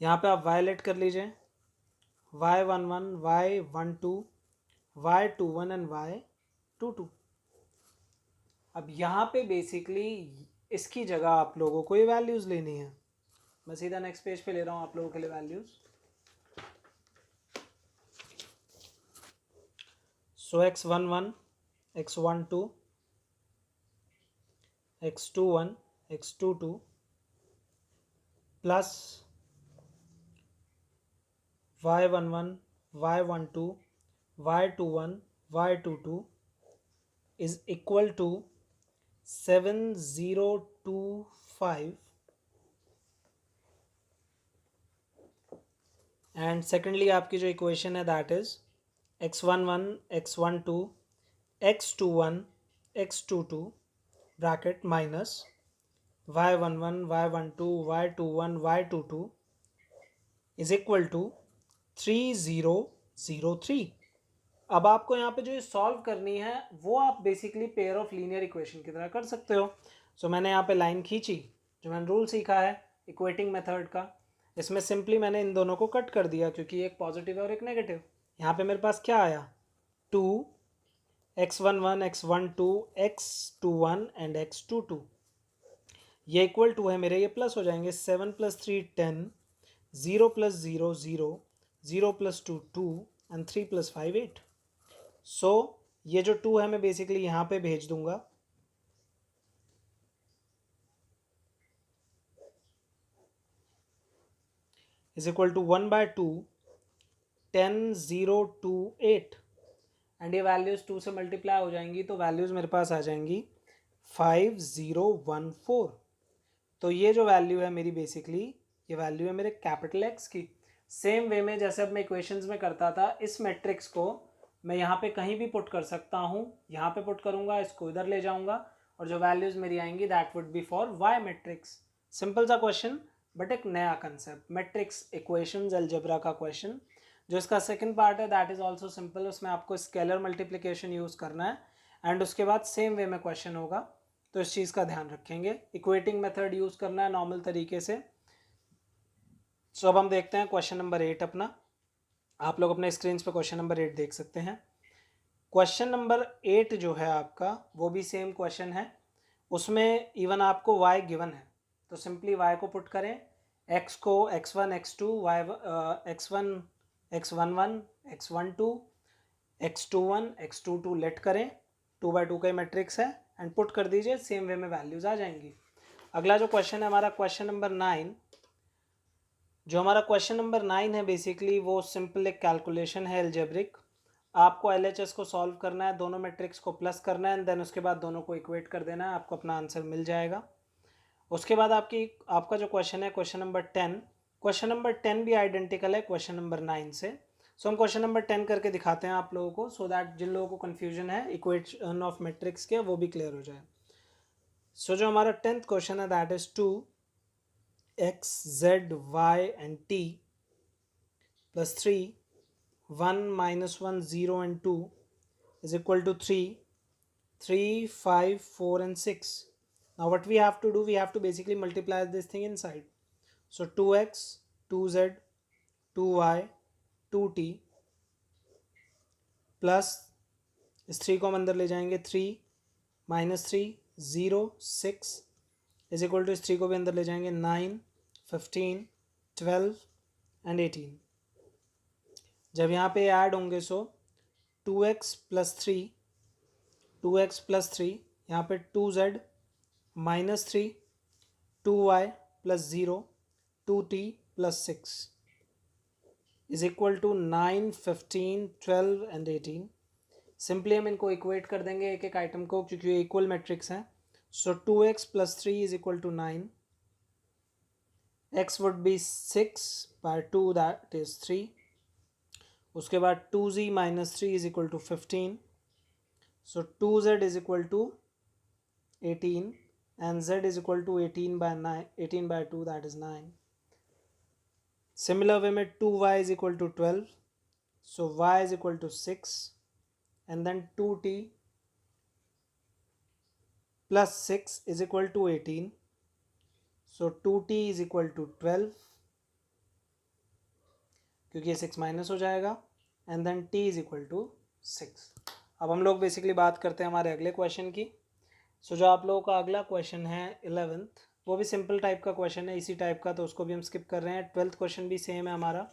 यहाँ पे आप y लेट कर लीजिए, y11, y12, y21 and y22। अब यहाँ पे बेसिकली इसकी जगह आप लोगों को ये वैल्यूज़ लेनी है। मैं सीधा नेक्स्ट पेज पे ले रहा हूँ आप लोगों के लिए values. So x11, x12, x21, x22 plus y11, y12, y21, y22 is equal to 7025, and secondly आपकी जो इक्वेशन है that is x11, x12, x21, x22 bracket minus y11, y12, y21, y22 is equal to 3003। अब आपको यहाँ पे जो ये solve करनी है वो आप basically pair of linear equation की तरह कर सकते हो। सो मैंने यहाँ पे लाइन खींची, जो मैंने रूल सीखा है इक्वेटिंग मेथड का, इसमें सिंपली मैंने इन दोनों को कट कर दिया क्योंकि एक पॉजिटिव है और एक नेगेटिव। यहाँ पे मेरे पास क्या आया, 2, x11, x12, x21 and x22, ये इक्वल टू है मेरे, ये प्लस हो जाएंगे, 7 + 3 10, 0 + 0 0, 0 + 2 2 एंड 3 + 5 8। सो ये जो 2 है मैं बेसिकली यहाँ पे भेज दूंगा, इज इक्वल टू 1/2, 10, 0, 2 8, एंड ये वैल्यूज़ 2 से मल्टीप्लाई हो जाएंगी तो वैल्यूज़ मेरे पास आ जाएंगी 5014। तो ये जो वैल्यू है मेरी बेसिकली ये वैल्यू है मेरे कैपिटल एक्स की। सेम वे में जैसे अब मैं इक्वेशंस में करता था, इस मैट्रिक्स को मैं यहाँ पे कहीं भी पुट कर सकता हूँ, यहाँ पे पुट करूँगा, इसको इधर ले जाऊँगा, और जो वैल्यूज़ मेरी आएंगी that would be for Y matrix. Simple सा क्वेश्चन बट एक नया कंसेप्ट, मैट्रिक्स इक्वेशंस अलजेब्रा का क्वेश्चन। जो इसका सेकंड पार्ट है दैट इज़ ऑल्सो सिंपल, उसमें आपको स्केलर मल्टीप्लिकेशन यूज़ करना है, एंड उसके बाद सेम वे में क्वेश्चन होगा, तो इस चीज़ का ध्यान रखेंगे। इक्वेटिंग मेथड यूज़ करना है नॉर्मल तरीके से। सो अब हम देखते हैं क्वेश्चन नंबर 8 अपना। आप लोग अपने स्क्रीन पे क्वेश्चन नंबर 8 देख सकते हैं। क्वेश्चन नंबर 8 जो है आपका वो भी सेम क्वेश्चन है, उसमें इवन आपको y गिवन है, तो सिंपली y को पुट करें, x को x1 x2 y x1 x11 x12 x21 x22 late करें, 2x2 का मैट्रिक्स है एंड पुट कर दीजिए, सेम वे में वैल्यूज आ जाएंगी। अगला जो क्वेश्चन है हमारा क्वेश्चन नंबर 9, जो हमारा क्वेश्चन नंबर 9 है बेसिकली वो सिंपल एक कैलकुलेशन है एल्जेब्रिक। आपको एलएचएस को सॉल्व करना है, दोनों मैट्रिक्स को प्लस करना है एंड देन उसके बाद दोनों को इक्वेट कर देना है, आपको अपना आंसर मिल जाएगा। उसके बाद आपका जो क्वेश्चन है क्वेश्चन नंबर 10, क्वेश्चन नंबर 10 भी आइडेंटिकल है क्वेश्चन नंबर 9 से। सो हम क्वेश्चन नंबर 10 करके दिखाते हैं आप लोगों को, सो दैट जिन लोगों को कन्फ्यूजन है इक्वेशन ऑफ मैट्रिक्स के वो भी क्लियर हो जाए। सो जो हमारा 10th क्वेश्चन है that is 2x z y and t plus 3 1 minus 1 0 and 2 is equal to 3 3 5 4 and 6. Now what we have to do, we have to basically multiply this thing inside. So 2x 2z 2y 2t plus इस 3 को हम अंदर ले जाएंगे, 3 minus 3 0 6 is equal to इस 3 को भी अंदर ले जाएंगे, 9 15 12 एंड 18। जब यहाँ पे ऐड होंगे सो 2x प्लस 3 2x प्लस 3, यहाँ पे 2z minus 3 2y plus 0 2t plus 6 is equal to 9 15 12 and 18। Simply हम इनको इक्वेट कर देंगे एक एक आइटम को, क्योंकि ये इक्वल मैट्रिक्स हैं। So 2x plus 3 is equal to 9, x would be 6 by 2 that is 3, उसके बाद 2z minus 3 is equal to 15, so 2z is equal to 18 and z is equal to 18 by 9 18 by 2 that is 9. Similar way में 2y is equal to 12, so y is equal to 6 and then 2t plus 6 is equal to 18, so 2t is equal to 12 क्योंकि ये 6 minus हो जाएगा and then t is equal to 6। अब हम लोग basically बात करते हैं हमारे अगले क्वेश्चन की। सो जो आप लोगों का अगला क्वेश्चन है 11th, वो भी सिंपल टाइप का क्वेश्चन है, इसी टाइप का, तो उसको भी हम स्किप कर रहे हैं। 12th क्वेश्चन भी सेम है हमारा।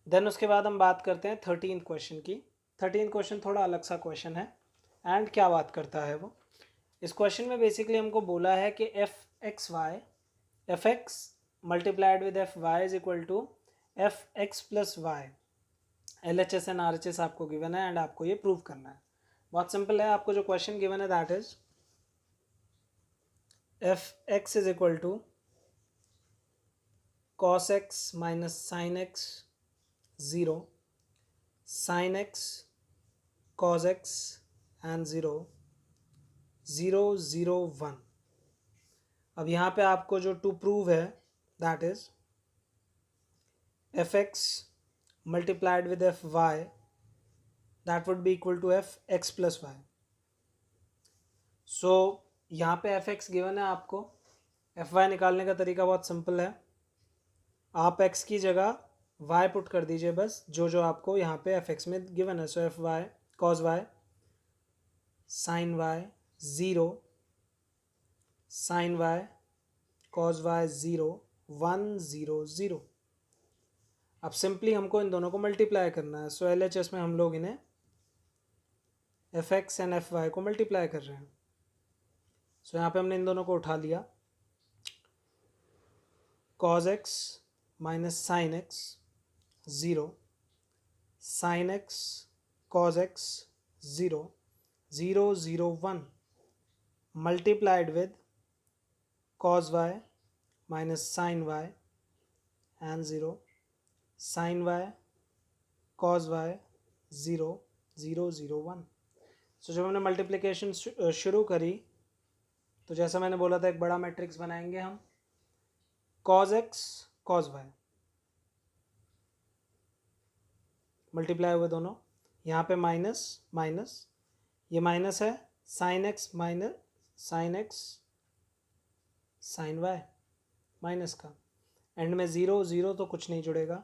देन उसके बाद हम बात करते हैं 13th क्वेश्चन की। 13th क्वेश्चन थोड़ा अलग सा क्वेश्चन है एंड क्या बात करता है वो, इस क्वेश्चन में बेसिकली हमको बोला है कि F x multiplied with F Y is equal to F x plus Y. L H S and R H S आपको गिवन है एंड आपको ये प्रूव करना है। बहुत सिंपल है, आपको जो क्वेश्चन गिवन है that is F X is equal to cos X minus sine X 0 sine X cos X and 0 0 0 1। अब यहाँ पे आपको जो टू प्रूव है that is F x multiplied with F Y that would be equal to F x plus Y. So यहाँ पे F x given है, आपको एफ वाई निकालने का तरीका बहुत सिंपल है, आप एक्स की जगह वाई पुट कर दीजिए बस, जो जो आपको यहाँ पे एफ एक्स में गिवन है। So F Y cos Y sine Y 0 sine Y cos Y 0 1 0 0। अब सिंपली हमको इन दोनों को मल्टीप्लाई करना है। सो एल एच एस में हम लोग इन्हें F X and F Y को मल्टीप्लाई कर रहे हैं। सो यहाँ पे हमने इन दोनों को उठा लिया, cos X minus sine X 0 sine X cos X 0 0 0 1 multiplied with cos Y minus sine Y and 0 sine Y cos Y 0 0 0 1। So जब हमने मल्टीप्लिकेशन शुरू करी तो जैसा मैंने बोला था एक बड़ा मैट्रिक्स बनाएंगे हम, cos X cos Y multiply हुए दोनों, यहाँ पे माइनस माइनस, ये माइनस है, sine X minus sine X sine Y minus का, एंड में 0 0 तो कुछ नहीं जुड़ेगा,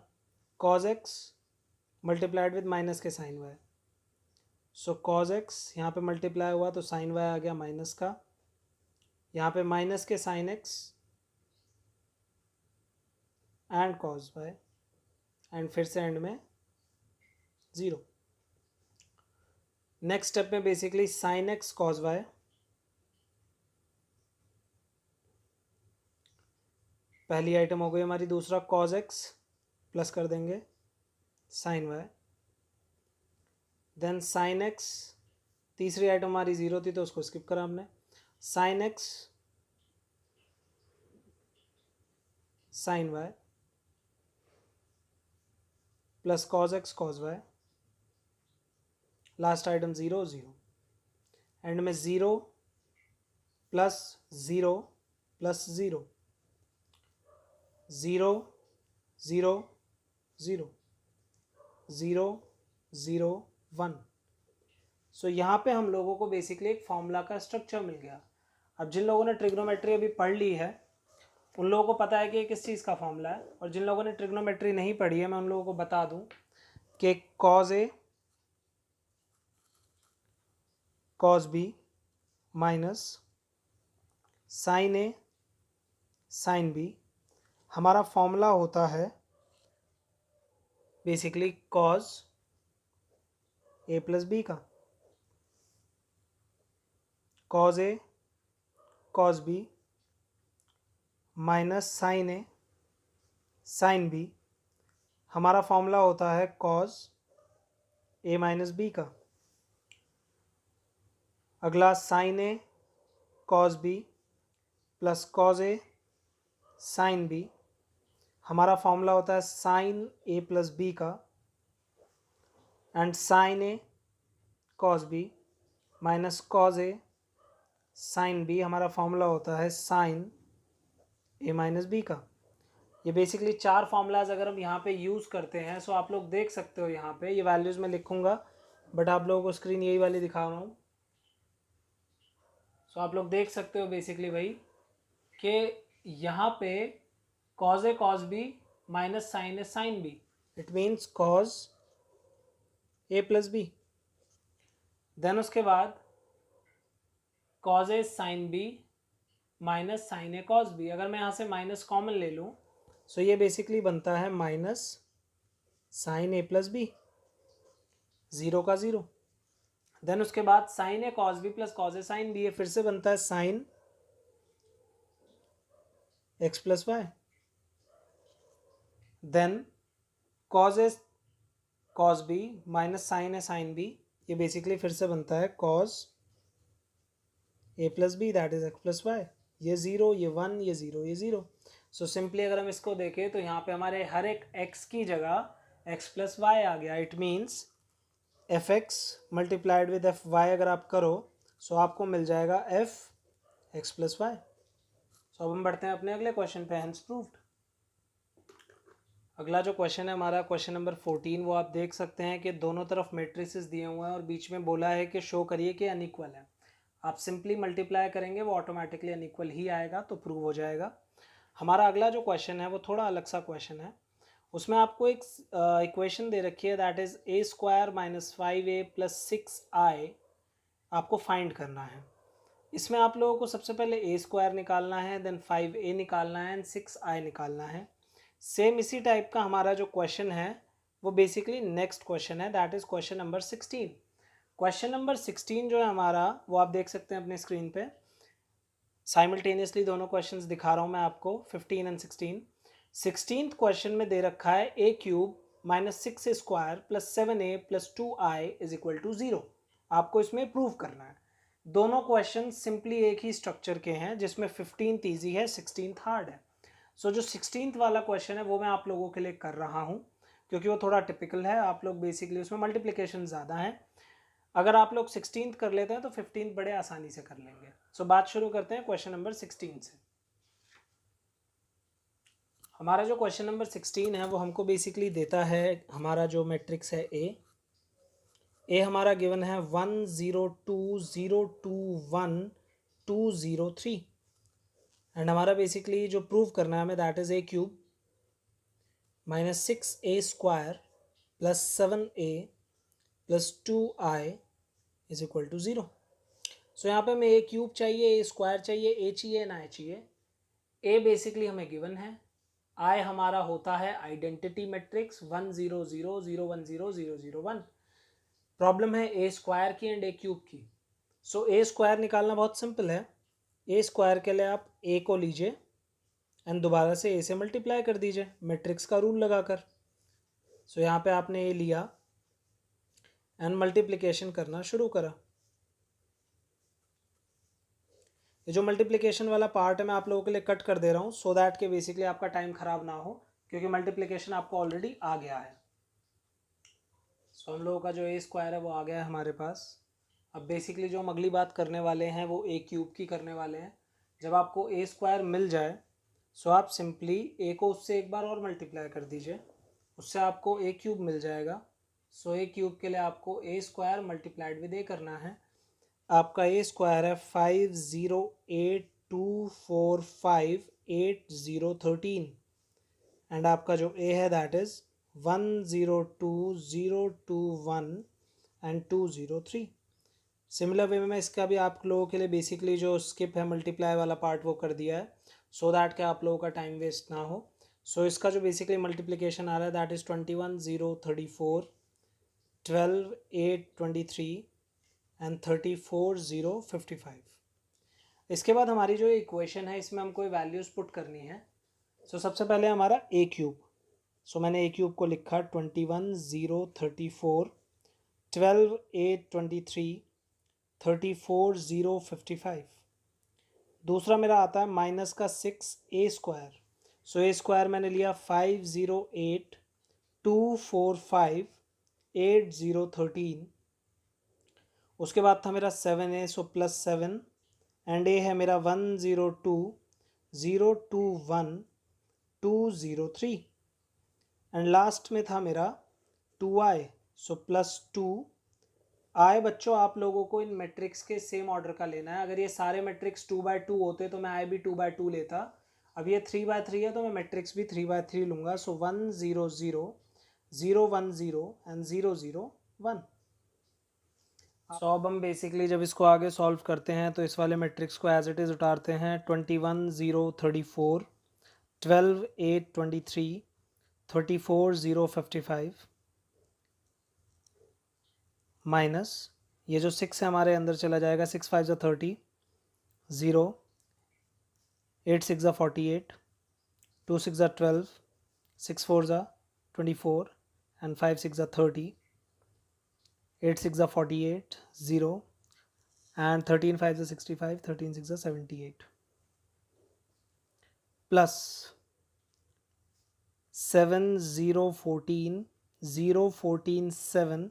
cos X multiplied with minus के sine Y. So cos X यहाँ पे मल्टीप्लाई हुआ तो साइन वाई आ गया माइनस का, यहाँ पे माइनस के sine X and cos Y, and फिर से एंड में 0। नेक्स्ट स्टेप में basically sine X cos Y, पहली आइटम हो गई हमारी। दूसरा कॉज एक्स प्लस कर देंगे sine Y, then sine X, तीसरी आइटम हमारी 0 थी तो उसको स्किप करा हमने। Sine X sine Y plus cos X cos Y, last item 0 0, end में 0 प्लस 0 प्लस 0, 0 0 0 0 0 1। सो यहाँ पे हम लोगों को बेसिकली एक फॉर्मूला का स्ट्रक्चर मिल गया। अब जिन लोगों ने ट्रिग्नोमेट्री अभी पढ़ ली है उन लोगों को पता है कि किस चीज़ का फॉर्मूला है, और जिन लोगों ने ट्रिग्नोमेट्री नहीं पढ़ी है मैं उन लोगों को बता दूं कि cos A cos B minus sine A sine B, हमारा फॉर्मूला होता है basically cos A plus B का। Cos A cos B minus sine A sine B, हमारा फॉर्मूला होता है कॉज ए माइनस बी का। अगला sine A cos B plus cos A sine B, हमारा फॉर्मूला होता है साइन ए प्लस बी का, and sine A cos B minus cos A sine B, हमारा फॉर्मूला होता है साइन ए माइनस बी का। ये बेसिकली 4 फार्मूलाज अगर हम यहाँ पे यूज़ करते हैं, सो आप लोग देख सकते हो यहाँ पे ये वैल्यूज़ मैं लिखूँगा बट आप लोगों को स्क्रीन यही वाली दिखा रहा हूँ। सो आप लोग देख सकते हो बेसिकली भाई कि यहाँ पे cos A cos B minus sine A sine B, it means cos A plus B. Then उसके बाद cos A sine B minus sine A cos B, अगर मैं यहाँ से माइनस कॉमन ले लूँ सो ये बेसिकली बनता है minus sine A plus B, 0 का 0। देन उसके बाद sine A cos B plus cos A sine B, ये फिर से बनता है sine x plus y. Then cos A cos B minus sine A sine B, ये बेसिकली फिर से बनता है cos A plus B that is x plus y. ये 0 ये 1 ये 0 ये 0। सो सिंपली अगर हम इसको देखें तो यहाँ पे हमारे हर एक x की जगह x प्लस वाई आ गया। It means f x multiplied with F y अगर आप करो सो आपको मिल जाएगा f x plus Y. So अब हम बढ़ते हैं अपने अगले क्वेश्चन पे, हेंस प्रूव्ड। अगला जो क्वेश्चन है हमारा क्वेश्चन नंबर 14, वो आप देख सकते हैं कि दोनों तरफ मैट्रिसेस दिए हुए हैं और बीच में बोला है कि शो करिए कि अनइक्वल है। आप सिंपली मल्टीप्लाई करेंगे वो ऑटोमेटिकली अनइक्वल ही आएगा तो प्रूव हो जाएगा। हमारा अगला जो क्वेश्चन है वो थोड़ा अलग सा क्वेश्चन है। उसमें आपको एक इक्वेशन दे रखी है that is A square minus 5a plus 6i आपको फाइंड करना है। इसमें आप लोगों को सबसे पहले ए स्क्वायर निकालना है, देन 5a निकालना है एंड 6i निकालना है। सेम इसी टाइप का हमारा जो क्वेश्चन है वो बेसिकली नेक्स्ट क्वेश्चन है that is question number 16। Question number 16 जो है हमारा वो आप देख सकते हैं अपने स्क्रीन पे। साइमल्टेनियसली दोनों क्वेश्चंस दिखा रहा हूँ मैं आपको 15 एंड 16। 16th क्वेश्चन में दे रखा है a cube minus 6a square plus 7a plus 2i is equal to 0। आपको इसमें प्रूव करना है। दोनों क्वेश्चन सिंपली एक ही स्ट्रक्चर के हैं जिसमें 15th ईजी है 16th हार्ड है। सो जो 16th वाला क्वेश्चन है वो मैं आप लोगों के लिए कर रहा हूँ क्योंकि वो थोड़ा टिपिकल है। आप लोग बेसिकली उसमें मल्टीप्लिकेशन ज़्यादा है। अगर आप लोग 16th कर लेते हैं तो 15th बड़े आसानी से कर लेंगे। सो बात शुरू करते हैं क्वेश्चन नंबर 16 से। हमारा जो क्वेश्चन नंबर 16 है वो हमको बेसिकली देता है हमारा जो मैट्रिक्स है ए हमारा गिवन है 1 0 2 0 2 1 2 0 3 एंड हमारा बेसिकली जो प्रूव करना है हमें that is a cube minus 6a square plus 7a plus 2i is equal to 0। So यहाँ पे हमें ए क्यूब चाहिए, ए स्क्वायर चाहिए, ए चाहिए ना आई चाहिए। ए बेसिकली हमें गिवन है, आई हमारा होता है आइडेंटिटी मैट्रिक्स 1 0 0 0 1 0 0 0 1। प्रॉब्लम है ए स्क्वायर की एंड ए क्यूब की। सो ए स्क्वायर निकालना बहुत सिंपल है। ए स्क्वायर के लिए आप ए को लीजिए एंड दोबारा से ए से मल्टीप्लाई कर दीजिए मैट्रिक्स का रूल लगाकर। सो यहाँ पे आपने ए लिया एंड मल्टीप्लिकेशन करना शुरू करा। ये जो मल्टीप्लिकेशन वाला पार्ट है मैं आप लोगों के लिए कट कर दे रहा हूँ सो दैट कि बेसिकली आपका टाइम ख़राब ना हो, क्योंकि मल्टीप्लिकेशन आपको ऑलरेडी आ गया है। सो हम लोगों का जो ए स्क्वायर है वो आ गया है हमारे पास। अब बेसिकली जो हम अगली बात करने वाले हैं वो ए क्यूब की करने वाले हैं। जब आपको ए स्क्वायर मिल जाए सो आप सिंपली ए को उससे एक बार और मल्टीप्लाई कर दीजिए, उससे आपको ए क्यूब मिल जाएगा। सो ए क्यूब के लिए आपको ए स्क्वायर मल्टीप्लाइड विद ए करना है। आपका ए स्क्वायर है 5082458013 एंड आपका जो ए है that is 102021 and 203। Similar way में मैं इसका भी आप लोगों के लिए बेसिकली जो स्किप है मल्टीप्लाई वाला पार्ट वो कर दिया है सो दैट कि आप लोगों का टाइम वेस्ट ना हो। सो इसका जो बेसिकली मल्टीप्लिकेशन आ रहा है दैट इज़ 21034 12823 एंड 34055। इसके बाद हमारी जो इक्वेशन है इसमें हमको वैल्यूज़ पुट करनी है। सो सबसे पहले हमारा ए क्यूब। सो मैंने ए क्यूब को लिखा 21034 12823 34055। दूसरा मेरा आता है माइनस का 6 ए स्क्वायर। सो ए स्क्वायर मैंने लिया 5082458013। उसके बाद था मेरा 7a सो प्लस 7 एंड ए है मेरा 102021 एंड लास्ट में था मेरा 2i सो प्लस 2 आई। बच्चों आप लोगों को इन मैट्रिक्स के सेम ऑर्डर का लेना है। अगर ये सारे मैट्रिक्स 2x2 होते तो मैं आई भी 2x2 लेता। अब ये 3x3 है तो मैं मैट्रिक्स भी 3x3 लूँगा। सो 1 0 0 0 1 0 एंड 0 0 1। सो अब हम बेसिकली जब इसको आगे सॉल्व करते हैं तो इस वाले मैट्रिक्स को एज इट इज़ उतारते हैं। 21 0 34 12 8 23 34 0 55 माइनस ये जो 6 है हमारे अंदर चला जाएगा। 6 5 30 0 8 6 48 2 6 12 6 4 24 एंड 5 6 30 8 6 48 0 and 13 5 65 13 6 78 plus 7 0 14 0 14 7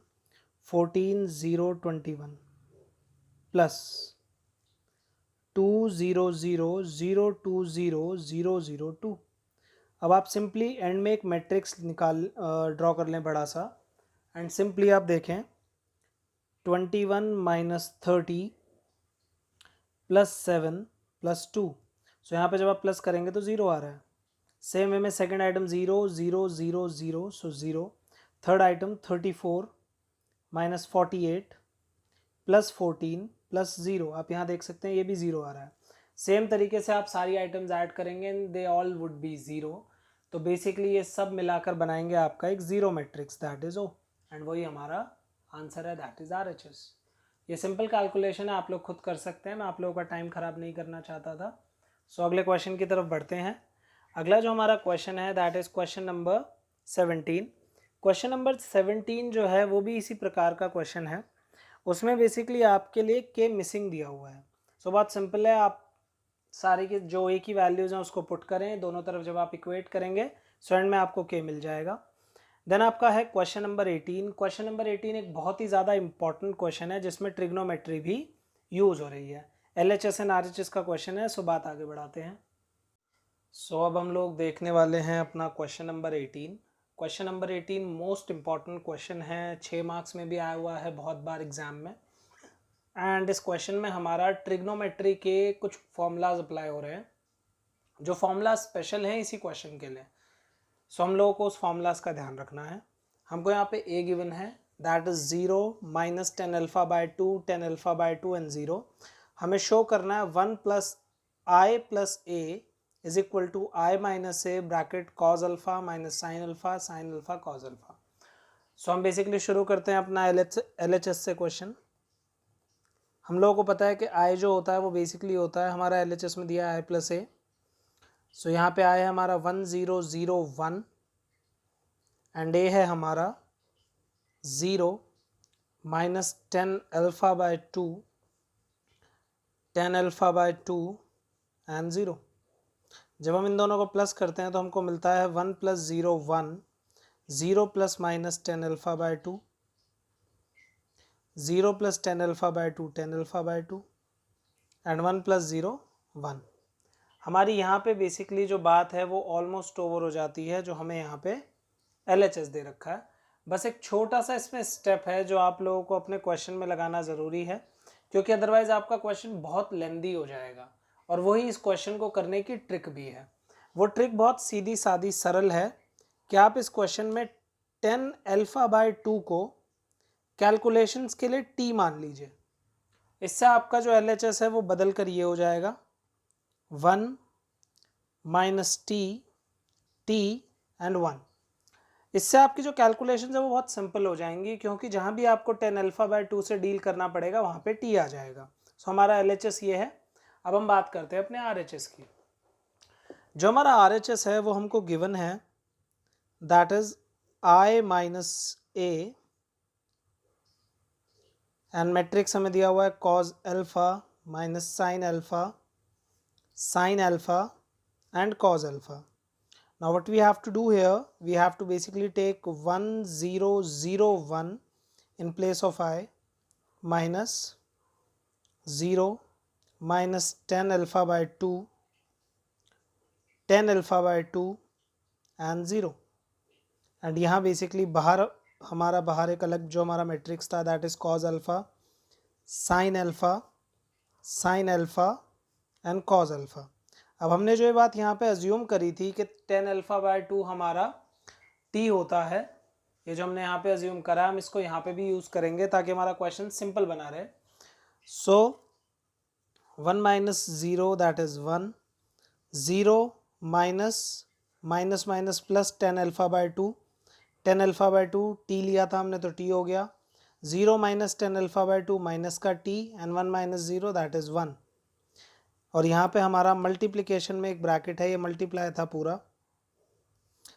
14 0 21 plus 2 0 0 0 2 0 0 0 2। अब आप सिंपली एंड में एक मैट्रिक्स ड्रॉ कर लें बड़ा सा एंड सिंपली आप देखें 21 माइनस 30 प्लस 7 प्लस 2। सो यहाँ पे जब आप प्लस करेंगे तो 0 आ रहा है। सेम वे में सेकेंड आइटम 0 0 0 0 सो 0। Third item 34 minus 48 plus 14 plus 0। आप यहाँ देख सकते हैं ये भी 0 आ रहा है। सेम तरीके से आप सारी आइटम्स ऐड करेंगे and they all would be 0। तो बेसिकली ये सब मिलाकर बनाएंगे आपका एक zero matrix that is O and वही हमारा आंसर है दैट इज RHS। ये सिंपल कैलकुलेशन है, आप लोग खुद कर सकते हैं। मैं आप लोगों का टाइम ख़राब नहीं करना चाहता था। सो अगले क्वेश्चन की तरफ बढ़ते हैं। अगला जो हमारा क्वेश्चन है that is question number 17। Question number 17 जो है वो भी इसी प्रकार का क्वेश्चन है। उसमें बेसिकली आपके लिए के मिसिंग दिया हुआ है। सो बहुत सिंपल है, आप सारे के जो ए की वैल्यूज़ हैं उसको पुट करें दोनों तरफ। जब आप इक्वेट करेंगे सो एंड में आपको के मिल जाएगा। देन आपका है क्वेश्चन नंबर 18। क्वेश्चन नंबर 18 एक बहुत ही ज़्यादा इंपॉर्टेंट क्वेश्चन है जिसमें ट्रिग्नोमेट्री भी यूज़ हो रही है। LHS एंड RHS का क्वेश्चन है। सो बात आगे बढ़ाते हैं। सो अब हम लोग देखने वाले हैं अपना question number 18। Question number 18 most important question है, 6 मार्क्स में भी आया हुआ है बहुत बार एग्जाम में। एंड इस क्वेश्चन में हमारा ट्रिग्नोमेट्री के कुछ फॉर्मूलाज अप्लाई हो रहे हैं जो फॉर्मूला स्पेशल हैं इसी क्वेश्चन के लिए। सो हम लोगों को उस फॉर्मूलाज का ध्यान रखना है। हमको यहाँ पे a गिवन है, that is 0 minus 10 alpha by 2, 10 alpha by 2 and 0. हमें शो करना है 1 plus I plus A is equal to I minus A bracket cos alpha minus sine alpha cos alpha. So हम बेसिकली शुरू करते हैं अपना LHS से क्वेश्चन. हम लोगों को पता है कि आई जो होता है वो बेसिकली होता है हमारा LHS में दिया है आई प्लस ए. सो यहाँ पे आई है हमारा 1001 एंड ए है हमारा 0 minus 10 alpha by 2, 10 alpha by 2 and 0. जब हम इन दोनों को प्लस करते हैं तो हमको मिलता है 1 plus 0 1, 0 plus minus 10 alpha by 2, 0 plus 10 alpha by 2, 10 alpha by 2 and 1 plus 0 1. हमारी यहाँ पे बेसिकली जो बात है वो ऑलमोस्ट ओवर हो जाती है जो हमें यहाँ पे LHS दे रखा है. बस एक छोटा सा इसमें स्टेप है जो आप लोगों को अपने क्वेश्चन में लगाना ज़रूरी है, क्योंकि अदरवाइज आपका क्वेश्चन बहुत लेंदी हो जाएगा. और वही इस क्वेश्चन को करने की ट्रिक भी है. वो ट्रिक बहुत सीधी सादी सरल है कि आप इस क्वेश्चन में 10 अल्फा बाय 2 को कैलकुलेशंस के लिए t मान लीजिए. इससे आपका जो LHS है वो बदल कर ये हो जाएगा 1 माइनस टी एंड 1. इससे आपकी जो कैलकुलेशन है वो बहुत सिंपल हो जाएंगी, क्योंकि जहाँ भी आपको 10 अल्फा बाय 2 से डील करना पड़ेगा वहाँ पे t आ जाएगा. सो हमारा LHS ये है. अब हम बात करते हैं अपने RHS की. जो हमारा RHS है वो हमको गिवन है, that is I minus A and matrix हमें दिया हुआ है cause alpha minus sine alpha and cause alpha. Now what we have to do here, we have to basically take 1001 in place of I minus 0 minus 10 alpha by 2, 10 alpha by 2 and 0. and यहाँ basically बाहर हमारा बाहर एक अलग जो हमारा matrix था that is cos alpha, sin alpha and cos alpha. अब हमने जो ये बात यहाँ पे अज्यूम करी थी कि 10 अल्फा बाय 2 हमारा t होता है, ये जो हमने यहाँ पे अज्यूम करा हम इसको यहाँ पे भी यूज़ करेंगे ताकि हमारा क्वेश्चन सिंपल बना रहे. सो 1 minus 0 that is 1, 0 minus minus plus 10 alpha by 2, 10 alpha by 2 t लिया था हमने तो t हो गया. 0 माइनस 10 अल्फा बाय 2 माइनस का t and 1 minus 0 that is 1. और यहाँ पे हमारा मल्टीप्लिकेशन में एक ब्रैकेट है, ये मल्टीप्लाई था पूरा.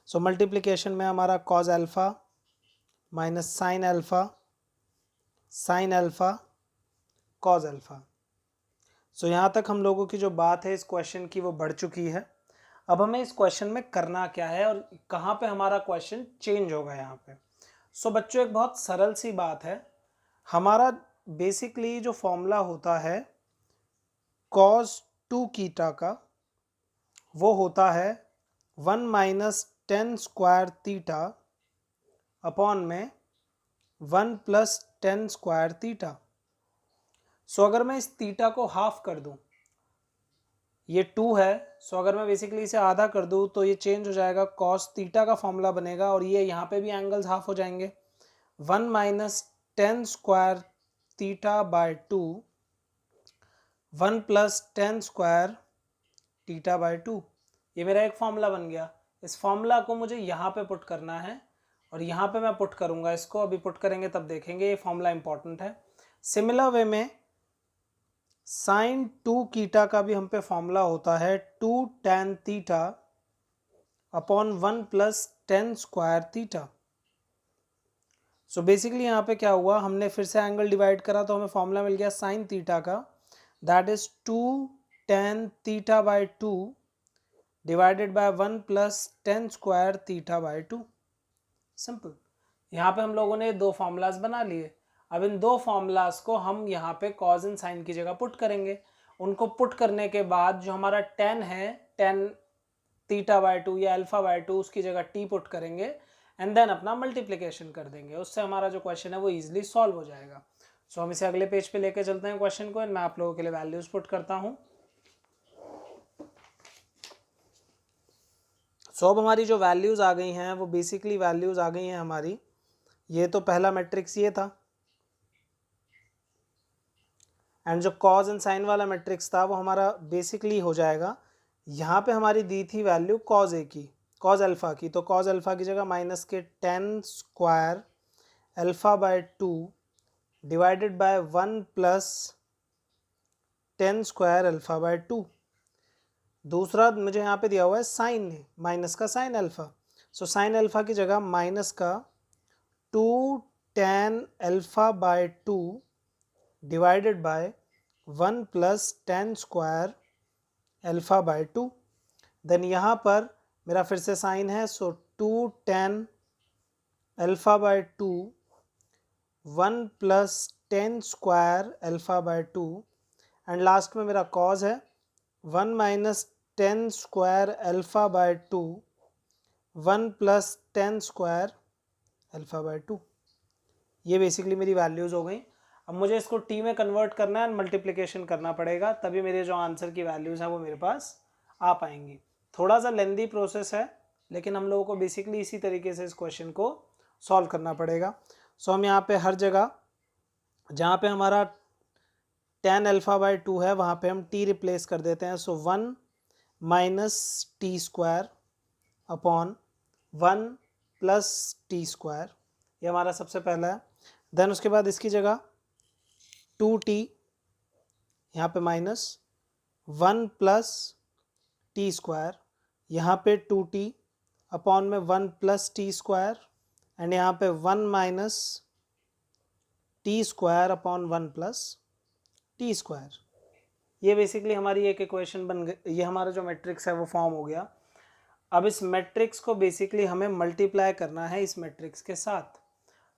सो मल्टीप्लिकेशन में हमारा cos alpha minus sine alpha cos alpha. So यहाँ तक हम लोगों की जो बात है इस क्वेश्चन की वो बढ़ चुकी है. अब हमें इस क्वेश्चन में करना क्या है और कहाँ पे हमारा क्वेश्चन चेंज होगा यहाँ पे. सो बच्चों एक बहुत सरल सी बात है. हमारा बेसिकली जो फॉर्मूला होता है cos 2 कीटा का वो होता है 1 माइनस 10 स्क्वायर थीटा अपॉन में 1 प्लस 10 स्क्वायर थीटा. सो अगर मैं इस थीटा को हाफ कर दूं, ये 2 है, सो अगर मैं बेसिकली इसे आधा कर दूं तो ये चेंज हो जाएगा, cos थीटा का फॉर्मूला बनेगा और ये यहाँ पे भी एंगल्स हाफ हो जाएंगे. 1 minus 10 square theta by 2, 1 plus 10 square theta by 2. ये मेरा एक फॉर्मूला बन गया. इस फॉर्मूला को मुझे यहाँ पे पुट करना है और यहाँ पे मैं पुट करूँगा इसको. अभी पुट करेंगे तब देखेंगे, ये फॉर्मूला इंपॉर्टेंट है. सिमिलर वे में साइन 2 कीटा का भी हम पे फॉर्मूला होता है 2 tan theta upon 1 plus 10 square theta. So basically यहाँ पे क्या हुआ, हमने फिर से एंगल डिवाइड करा तो हमें फॉर्मूला मिल गया साइन थीटा का, that is 2 tan theta by 2 divided by 1 plus 10 square theta by 2. Simple. यहाँ पे हम लोगों ने दो फॉर्मूलाज बना लिए. अब इन दो फॉर्मूलाज को हम यहाँ पे कॉज एंड साइन की जगह पुट करेंगे. उनको पुट करने के बाद जो हमारा 10 है, 10 थीटा बाय 2 या अल्फा बाय 2, उसकी जगह t पुट करेंगे एंड देन अपना मल्टीप्लिकेशन कर देंगे. उससे हमारा जो क्वेश्चन है वो इजीली सॉल्व हो जाएगा. सो हम इसे अगले पेज पे लेके चलते हैं क्वेश्चन को एंड मैं आप लोगों के लिए वैल्यूज पुट करता हूँ. सो अब हमारी जो वैल्यूज आ गई हैं वो बेसिकली वैल्यूज आ गई हैं हमारी ये तो पहला मैट्रिक्स ये था, एंड जो कॉज एंड साइन वाला मैट्रिक्स था वो हमारा बेसिकली हो जाएगा, यहाँ पे हमारी दी थी वैल्यू कॉज ए की, कॉज अल्फ़ा की, तो कॉज अल्फ़ा की जगह माइनस के 10 square alpha by 2 divided by 1 plus 10 square alpha by 2। दूसरा मुझे यहाँ पे दिया हुआ है साइन, माइनस का sine alpha, so sine alpha की जगह माइनस का 2 tan alpha by 2 divided by 1 plus 10 square alpha by 2। Then यहाँ पर मेरा फिर से साइन है, so 2 tan alpha by 2 1 plus 10 square alpha by 2, and last में मेरा कॉज है 1 minus 10 square alpha by 2 1 plus 10 square alpha by 2। ये बेसिकली मेरी वैल्यूज़ हो गई। अब मुझे इसको टी में कन्वर्ट करना है एंड मल्टीप्लिकेशन करना पड़ेगा, तभी मेरे जो आंसर की वैल्यूज़ हैं वो मेरे पास आ पाएंगी। थोड़ा सा लेंदी प्रोसेस है, लेकिन हम लोगों को बेसिकली इसी तरीके से इस क्वेश्चन को सॉल्व करना पड़ेगा। सो हम यहाँ पे हर जगह जहाँ पे हमारा tan अल्फ़ा बाय 2 है वहाँ पे हम t रिप्लेस कर देते हैं, सो 1 minus t square upon 1 plus t square, ये हमारा सबसे पहला है। देन उसके बाद इसकी जगह 2t, यहाँ पे माइनस 1 प्लस टी स्क्वायर, यहाँ पे 2t अपॉन में 1 प्लस टी स्क्वायर, एंड यहाँ पे 1 minus t square upon 1 plus t square. ये बेसिकली हमारी एक इक्वेशन बन गई, ये हमारा जो मैट्रिक्स है वो फॉर्म हो गया। अब इस मैट्रिक्स को बेसिकली हमें मल्टीप्लाई करना है इस मैट्रिक्स के साथ।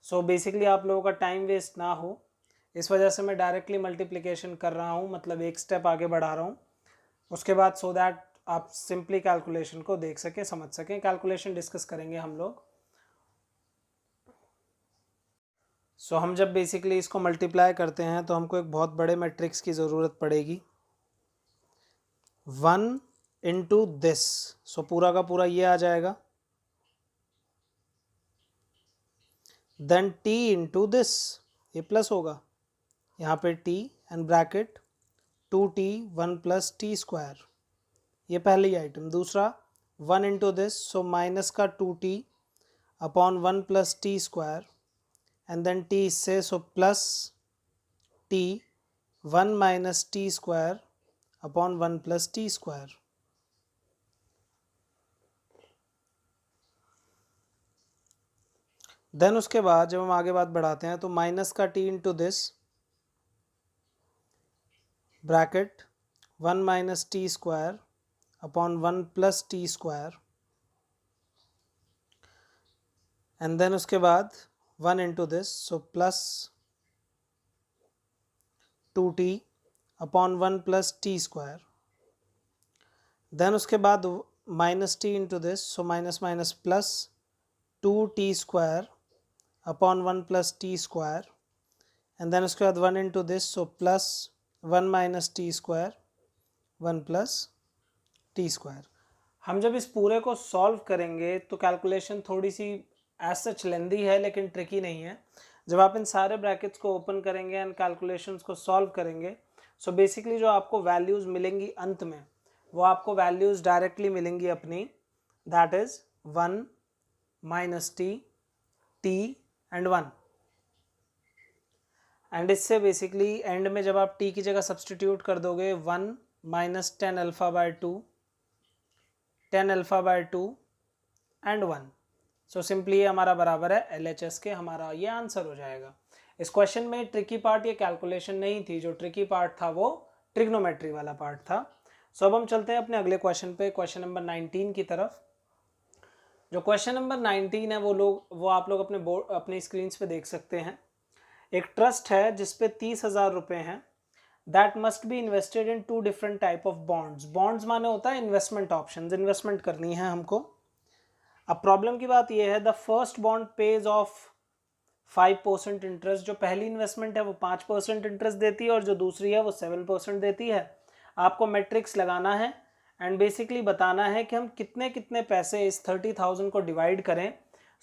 सो बेसिकली आप लोगों का टाइम वेस्ट ना हो, इस वजह से मैं डायरेक्टली मल्टीप्लिकेशन कर रहा हूँ, मतलब एक स्टेप आगे बढ़ा रहा हूँ। उसके बाद सो दैट आप सिंपली कैलकुलेशन को देख सकें, समझ सकें। कैलकुलेशन डिस्कस करेंगे हम लोग। सो हम जब बेसिकली इसको मल्टीप्लाई करते हैं तो हमको एक बहुत बड़े मैट्रिक्स की ज़रूरत पड़ेगी, 1 इंटू दिस, सो पूरा का पूरा ये आ जाएगा, देन t इंटू दिस, ये प्लस होगा, यहाँ पे t and bracket 2t 1 plus t square, ये पहली आइटम। दूसरा 1 इंटू दिस, सो माइनस का 2t upon 1 plus t square, and then t इससे, so plus t 1 minus t square upon 1 plus t square. Then उसके बाद जब हम आगे बात बढ़ाते हैं तो माइनस का t into this bracket 1 minus t square upon 1 plus t square, and then उसके बाद 1 into this, so plus 2t upon 1 plus t square. Then उसके बाद minus t into this, so minus minus plus 2t square upon 1 plus t square, and then उसके बाद 1 into this, so plus 1 minus t square 1 plus t square. हम जब इस पूरे को solve करेंगे तो कैलकुलेशन थोड़ी सी एज सच लेंदी है, लेकिन ट्रिकी नहीं है। जब आप इन सारे ब्रैकेट्स को ओपन करेंगे एंड कैलकुलेशंस को सॉल्व करेंगे, सो बेसिकली जो आपको वैल्यूज़ मिलेंगी अंत में, वो आपको वैल्यूज़ डायरेक्टली मिलेंगी अपनी, that is 1 minus T, T and 1। And इससे बेसिकली एंड में जब आप t की जगह सब्सटीट्यूट कर दोगे, 1 minus 10 alpha by 2, 10 alpha by 2 and 1, so simply ये हमारा बराबर है LHS के, हमारा ये आंसर हो जाएगा। इस क्वेश्चन में ट्रिकी पार्ट ये कैलकुलेशन नहीं थी, जो ट्रिकी पार्ट था वो ट्रिग्नोमेट्री वाला पार्ट था। सो अब हम चलते हैं अपने अगले क्वेश्चन पे, क्वेश्चन नंबर 19 की तरफ। जो क्वेश्चन नंबर 19 है वो आप लोग अपने बोर्ड अपने स्क्रीन पे देख सकते हैं। एक ट्रस्ट है जिसपे 30,000 रुपये हैं, that must be invested in 2 different type of bonds. Bonds माने होता है इन्वेस्टमेंट ऑप्शंस, इन्वेस्टमेंट करनी है हमको। अब प्रॉब्लम की बात यह है, the first bond page of 5% interest. जो पहली इन्वेस्टमेंट है वो 5% इंटरेस्ट देती है और जो दूसरी है वो 7% देती है। आपको मैट्रिक्स लगाना है एंड बेसिकली बताना है कि हम कितने कितने पैसे इस 30,000 को डिवाइड करें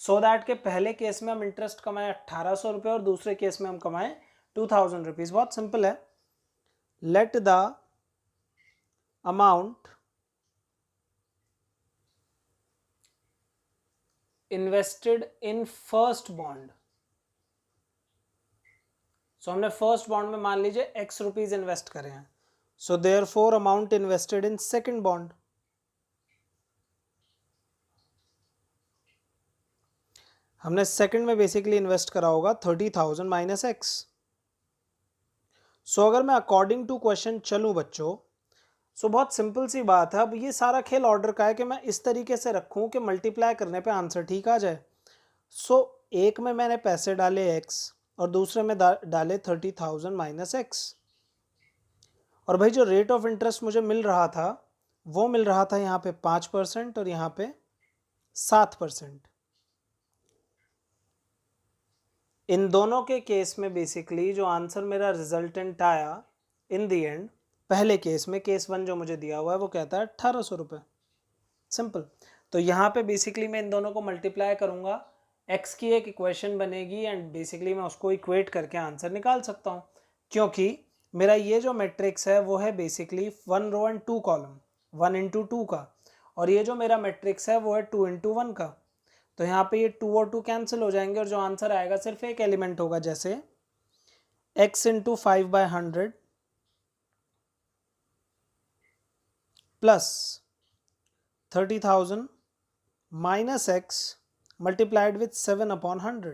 सो दैट के पहले केस में हम इंटरेस्ट कमाएं 1800 रुपये और दूसरे केस में हम कमाएं 2000 रुपीज। बहुत सिंपल है। Let the amount invested in first bond, so हमने फर्स्ट बॉन्ड में मान लीजिए x रुपीज इन्वेस्ट करे हैं, so therefore amount invested in second bond, हमने सेकंड में बेसिकली इन्वेस्ट करा होगा 30,000 माइनस x। सो अगर मैं अकॉर्डिंग टू क्वेश्चन चलूं बच्चों, सो बहुत सिंपल सी बात है। अब ये सारा खेल ऑर्डर का है कि मैं इस तरीके से रखूं कि मल्टीप्लाई करने पे आंसर ठीक आ जाए। सो एक में मैंने पैसे डाले x और दूसरे में डाले 30,000 माइनस x, और भाई जो रेट ऑफ इंटरेस्ट मुझे मिल रहा था वो मिल रहा था यहाँ पे 5% और यहाँ पे 7%। इन दोनों के केस में बेसिकली जो आंसर मेरा रिजल्टेंट आया इन दी एंड, पहले केस में केस 1 जो मुझे दिया हुआ है वो कहता है 1800 रुपये। सिंपल। तो यहाँ पे बेसिकली मैं इन दोनों को मल्टीप्लाई करूँगा, x की एक इक्वेशन बनेगी एंड बेसिकली मैं उसको इक्वेट करके आंसर निकाल सकता हूँ, क्योंकि मेरा ये जो मैट्रिक्स है वो है basically 1 row and 2 column, 1 into 2 का, और ये जो मेरा मैट्रिक्स है वो है 2 इंटू 1 का। तो यहाँ पे ये 2 और 2 कैंसिल हो जाएंगे और जो आंसर आएगा सिर्फ एक एलिमेंट होगा, जैसे x into 5/100 plus 30,000 minus x multiplied with 7/100।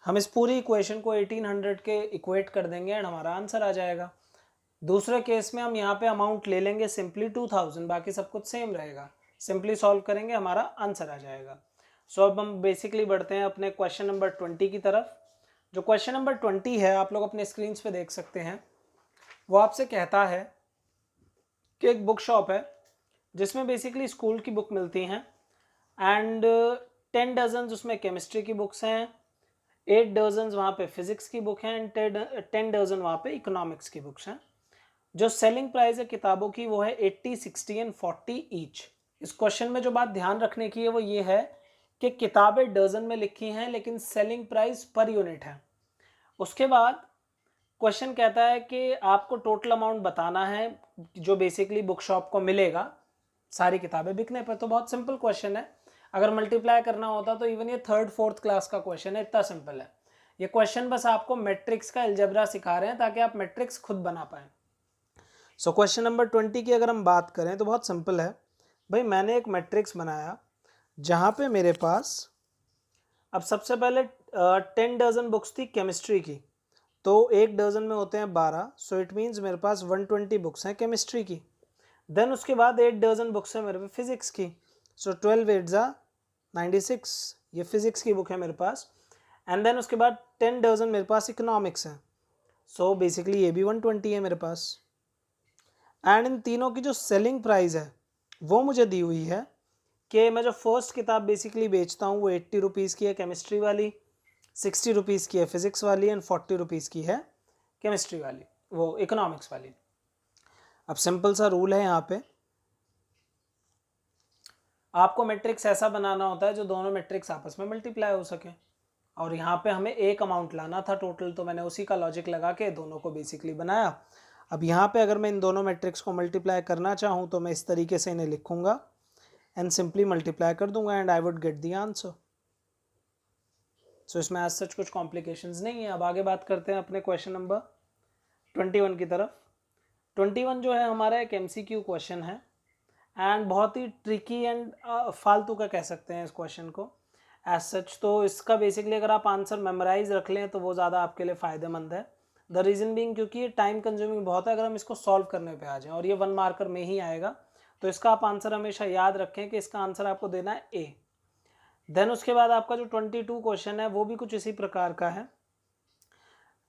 हम इस पूरी इक्वेशन को 1800 के इक्वेट कर देंगे एंड हमारा आंसर आ जाएगा। दूसरे केस में हम यहाँ पे अमाउंट ले लेंगे सिंपली 2000, बाकी सब कुछ सेम रहेगा, सिंपली सॉल्व करेंगे हमारा आंसर आ जाएगा। सो अब हम बेसिकली बढ़ते हैं अपने क्वेश्चन नंबर 20 की तरफ। जो क्वेश्चन नंबर 20 है आप लोग अपने स्क्रीन पे देख सकते हैं, वो आपसे कहता है कि एक बुक शॉप है जिसमें बेसिकली स्कूल की बुक मिलती हैं एंड 10 डजन उसमें केमिस्ट्री की बुक्स हैं, 8 डजन वहाँ पे फिजिक्स की बुक हैं एंड 10 डजन वहाँ पे इकोनॉमिक्स की बुक्स हैं। जो सेलिंग प्राइस है किताबों की वो है 80, 60 एंड 40 ईच। इस क्वेश्चन में जो बात ध्यान रखने की है वो ये है कि किताबें डजन में लिखी हैं लेकिन सेलिंग प्राइस पर यूनिट है। उसके बाद क्वेश्चन कहता है कि आपको टोटल अमाउंट बताना है जो बेसिकली बुक शॉप को मिलेगा सारी किताबें बिकने पर। तो बहुत सिंपल क्वेश्चन है, अगर मल्टीप्लाई करना होता तो इवन ये 3rd 4th क्लास का क्वेश्चन है, इतना सिंपल है ये क्वेश्चन। बस आपको मैट्रिक्स का अलजेब्रा सिखा रहे हैं ताकि आप मैट्रिक्स खुद बना पाएं। सो क्वेश्चन नंबर 20 की अगर हम बात करें तो बहुत सिंपल है भाई। मैंने एक मैट्रिक्स बनाया जहाँ पे मेरे पास अब सबसे पहले 10 डजन बुक्स थी केमिस्ट्री की, तो एक डजन में होते हैं 12, सो इट मीन्स मेरे पास 120 बुक्स हैं केमिस्ट्री की। देन उसके बाद 8 डजन बुक्स है मेरे पे फिजिक्स की, सो 12 8 जा 96, ये फिजिक्स की बुक है मेरे पास। एंड देन उसके बाद 10 डजन मेरे पास इकोनॉमिक्स है, सो बेसिकली ये भी 120 है मेरे पास। एंड इन तीनों की जो सेलिंग प्राइस है वो मुझे दी हुई है कि मैं जो फर्स्ट किताब बेसिकली बेचता हूँ वो 80 रुपीज़ की है केमिस्ट्री वाली, 60 रुपीज़ की है फिजिक्स वाली एंड 40 रुपीज़ की है केमिस्ट्री वाली, वो इकोनॉमिक्स वाली। अब सिंपल सा रूल है, यहाँ पे आपको मैट्रिक्स ऐसा बनाना होता है जो दोनों मैट्रिक्स आपस में मल्टीप्लाई हो सके, और यहाँ पे हमें एक अमाउंट लाना था टोटल, तो मैंने उसी का लॉजिक लगा के दोनों को बेसिकली बनाया। अब यहाँ पे अगर मैं इन दोनों मैट्रिक्स को मल्टीप्लाई करना चाहूँ तो मैं इस तरीके से इन्हें लिखूंगा एंड सिंपली मल्टीप्लाई कर दूंगा and I would get the answer. So इसमें एज सच कुछ कॉम्प्लिकेशंस नहीं है। अब आगे बात करते हैं अपने क्वेश्चन नंबर 21 की तरफ। 21 जो है हमारा एक MCQ क्वेश्चन है एंड बहुत ही ट्रिकी एंड फालतू का कह सकते हैं इस क्वेश्चन को एज सच। तो इसका बेसिकली अगर आप आंसर मेमोराइज रख लें तो वो ज़्यादा आपके लिए फ़ायदेमंद है। द रीज़न बीइंग क्योंकि ये टाइम कंज्यूमिंग बहुत है अगर हम इसको सॉल्व करने पे आ जाएं, और ये 1 मार्कर में ही आएगा, तो इसका आप आंसर हमेशा याद रखें कि इसका आंसर आपको देना है A। देन उसके बाद आपका जो 22 क्वेश्चन है वो भी कुछ इसी प्रकार का है,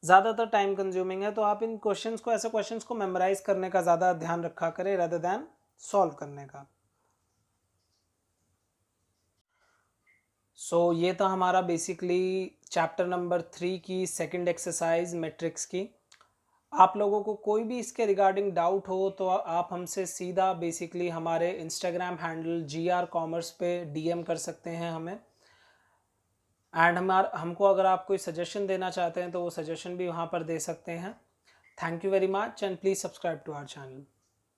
ज़्यादातर टाइम कंज्यूमिंग है, तो आप इन क्वेश्चंस को ऐसे क्वेश्चंस को मेमोराइज करने का ज़्यादा ध्यान रखा करें रादर दैन सॉल्व करने का। सो ये था हमारा बेसिकली चैप्टर नंबर 3 की सेकंड एक्सरसाइज मैट्रिक्स की। आप लोगों को कोई भी इसके रिगार्डिंग डाउट हो तो आप हमसे सीधा बेसिकली हमारे इंस्टाग्राम हैंडल GR कॉमर्स पे DM कर सकते हैं हमें। एंड हमको अगर आप कोई सजेशन देना चाहते हैं तो वो सजेशन भी वहाँ पर दे सकते हैं। Thank you very much and please subscribe to our channel.